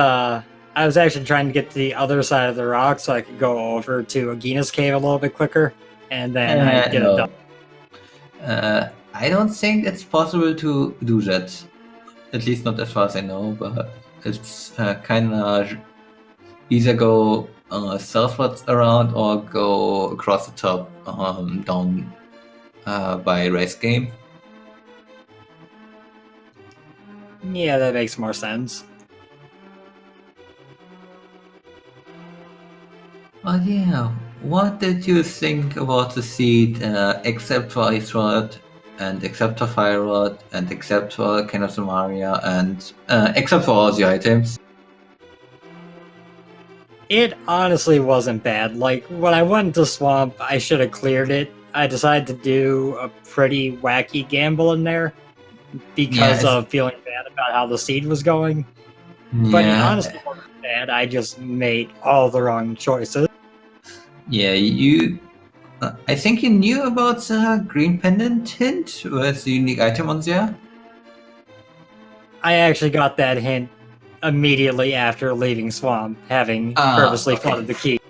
actually trying to get to the other side of the rock so I could go over to Agina's cave a little bit quicker, and then I'd get it done.
I don't think it's possible to do that. At least not as far as I know, but it's kind of either go southwards around or go across the top down by race game.
Yeah, that makes more sense.
Oh yeah, what did you think about the seed except for Ice Rod and except for Fire Rod and except for Ken of the Maria and except for all the items?
It honestly wasn't bad. Like, when I went into Swamp, I should have cleared it. I decided to do a pretty wacky gamble in there because of feeling bad about how the seed was going. But it honestly wasn't bad. I just made all the wrong choices.
Yeah, you. I think you knew about the green pendant hint with the unique item on there.
I actually got that hint immediately after leaving Swamp, having purposely flooded the key.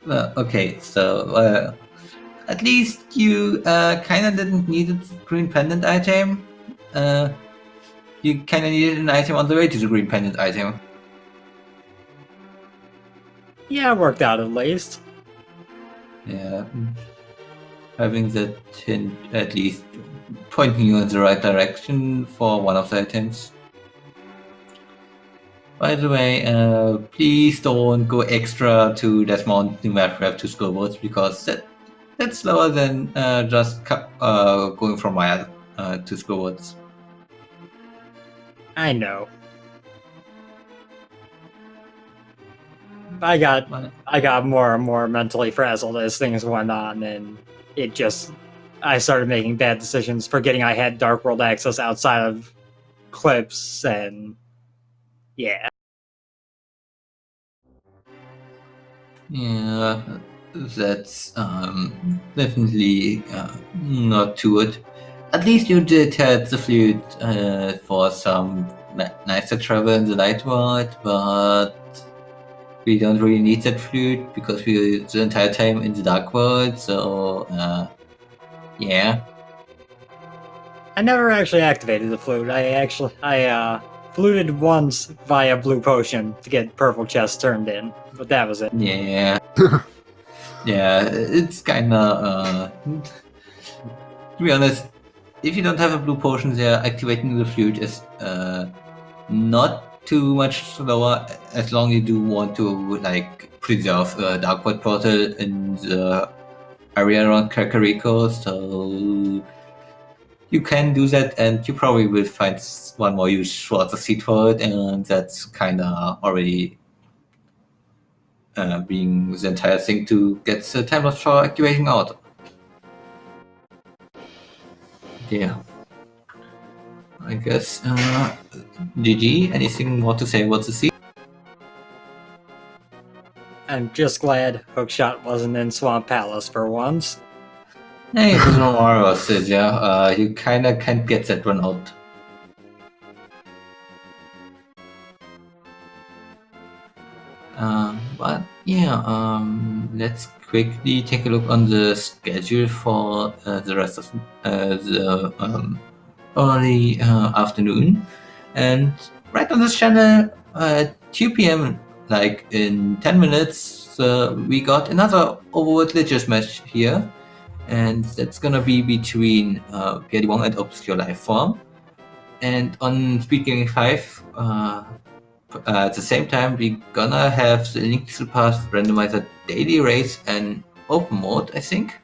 Okay, so at least you kind of didn't need a green pendant item. You kind of needed an item on the way to the green pendant item.
Yeah, it worked out at least.
Yeah, having that hint at least pointing you in the right direction for one of the items. By the way, please don't go extra to that mountain map prep to scoreboards because that's slower than just going from Maya to scoreboards.
I know. I got more and more mentally frazzled as things went on, and I started making bad decisions, forgetting I had Dark World access outside of clips, and yeah.
Yeah, that's definitely not too good. At least you did have the flute for some nicer travel in the night world, but we don't really need that flute because we're the entire time in the dark world, so yeah.
I never actually activated the flute. I fluted once via blue potion to get purple chest turned in, but that was it.
Yeah. Yeah, it's kinda to be honest, if you don't have a blue potion there, activating the flute is not too much slower as long as you do want to like preserve a Darkwood portal in the area around Kakariko, so you can do that and you probably will find one more use for the seed for it, and that's kinda already being the entire thing to get the timeless for activating out. Yeah. I guess GG, anything more to say about the seed?
I'm just glad Hookshot wasn't in Swamp Palace for once.
Hey, there's no more about it, yeah. You kinda can't get that one out. But yeah, let's quickly take a look on the schedule for the rest of the early afternoon. And right on this channel at 2 p.m., like in 10 minutes, we got another Overworld Glitches match here. And that's gonna be between Pierre Wong and Obscure Lifeform. And on SpeedGaming 5, at the same time, we're gonna have the Link to the Past Randomizer daily race and open mode, I think.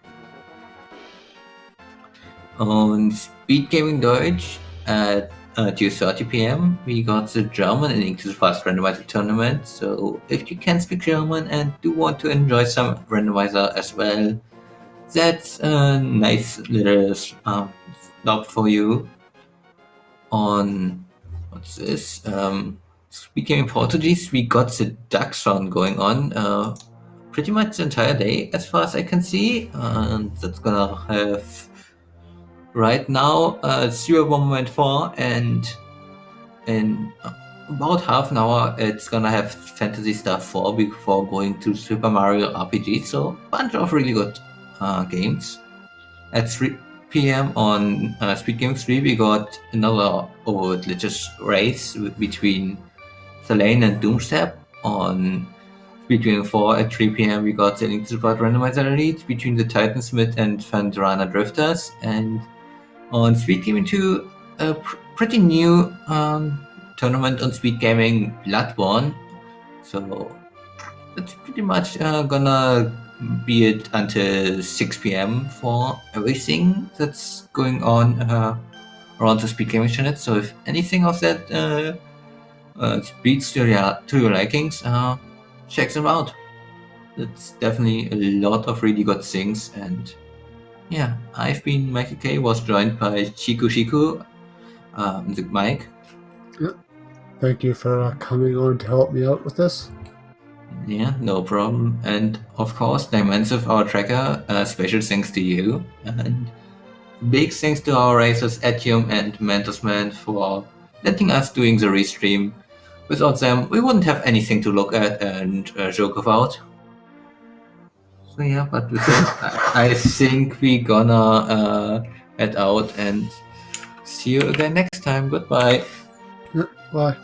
On SpeedGaming Deutsch at 2:30 p.m. we got the German Link to the Past Randomizer Tournament. So if you can speak German and do want to enjoy some randomizer as well, that's a nice little stop for you. On what's this? Speaking in Portuguese, we got the duck run going on pretty much the entire day, as far as I can see. And that's gonna have right now 0.4, and in about half an hour, it's gonna have Fantasy Star 4 before going to Super Mario RPG. So, bunch of really good games. At 3 p.m. on SpeedGaming 3, we got another Overworld Glitches race between Selene and Doomstep. On SpeedGaming 4 at 3 p.m. we got the Link to the Past Randomizer Elite between the Titansmith and Fandrana Drifters. And on SpeedGaming 2, a pretty new tournament on SpeedGaming, Bloodborne. So it's pretty much gonna be it until 6 p.m. for everything that's going on around the SpeedGaming channel. So if anything of that speaks to your likings, check them out. It's definitely a lot of really good things. And yeah, I've been Michael K, was joined by Shiku, the mic.
Thank you for coming on to help me out with this.
Yeah, no problem. And of course, Dimensive, our tracker, special thanks to you. And big thanks to our racers Etium and Mentosman for letting us doing the restream. Without them, we wouldn't have anything to look at and joke about. So yeah, but with that, I think we're gonna head out and see you again next time. Goodbye.
Bye.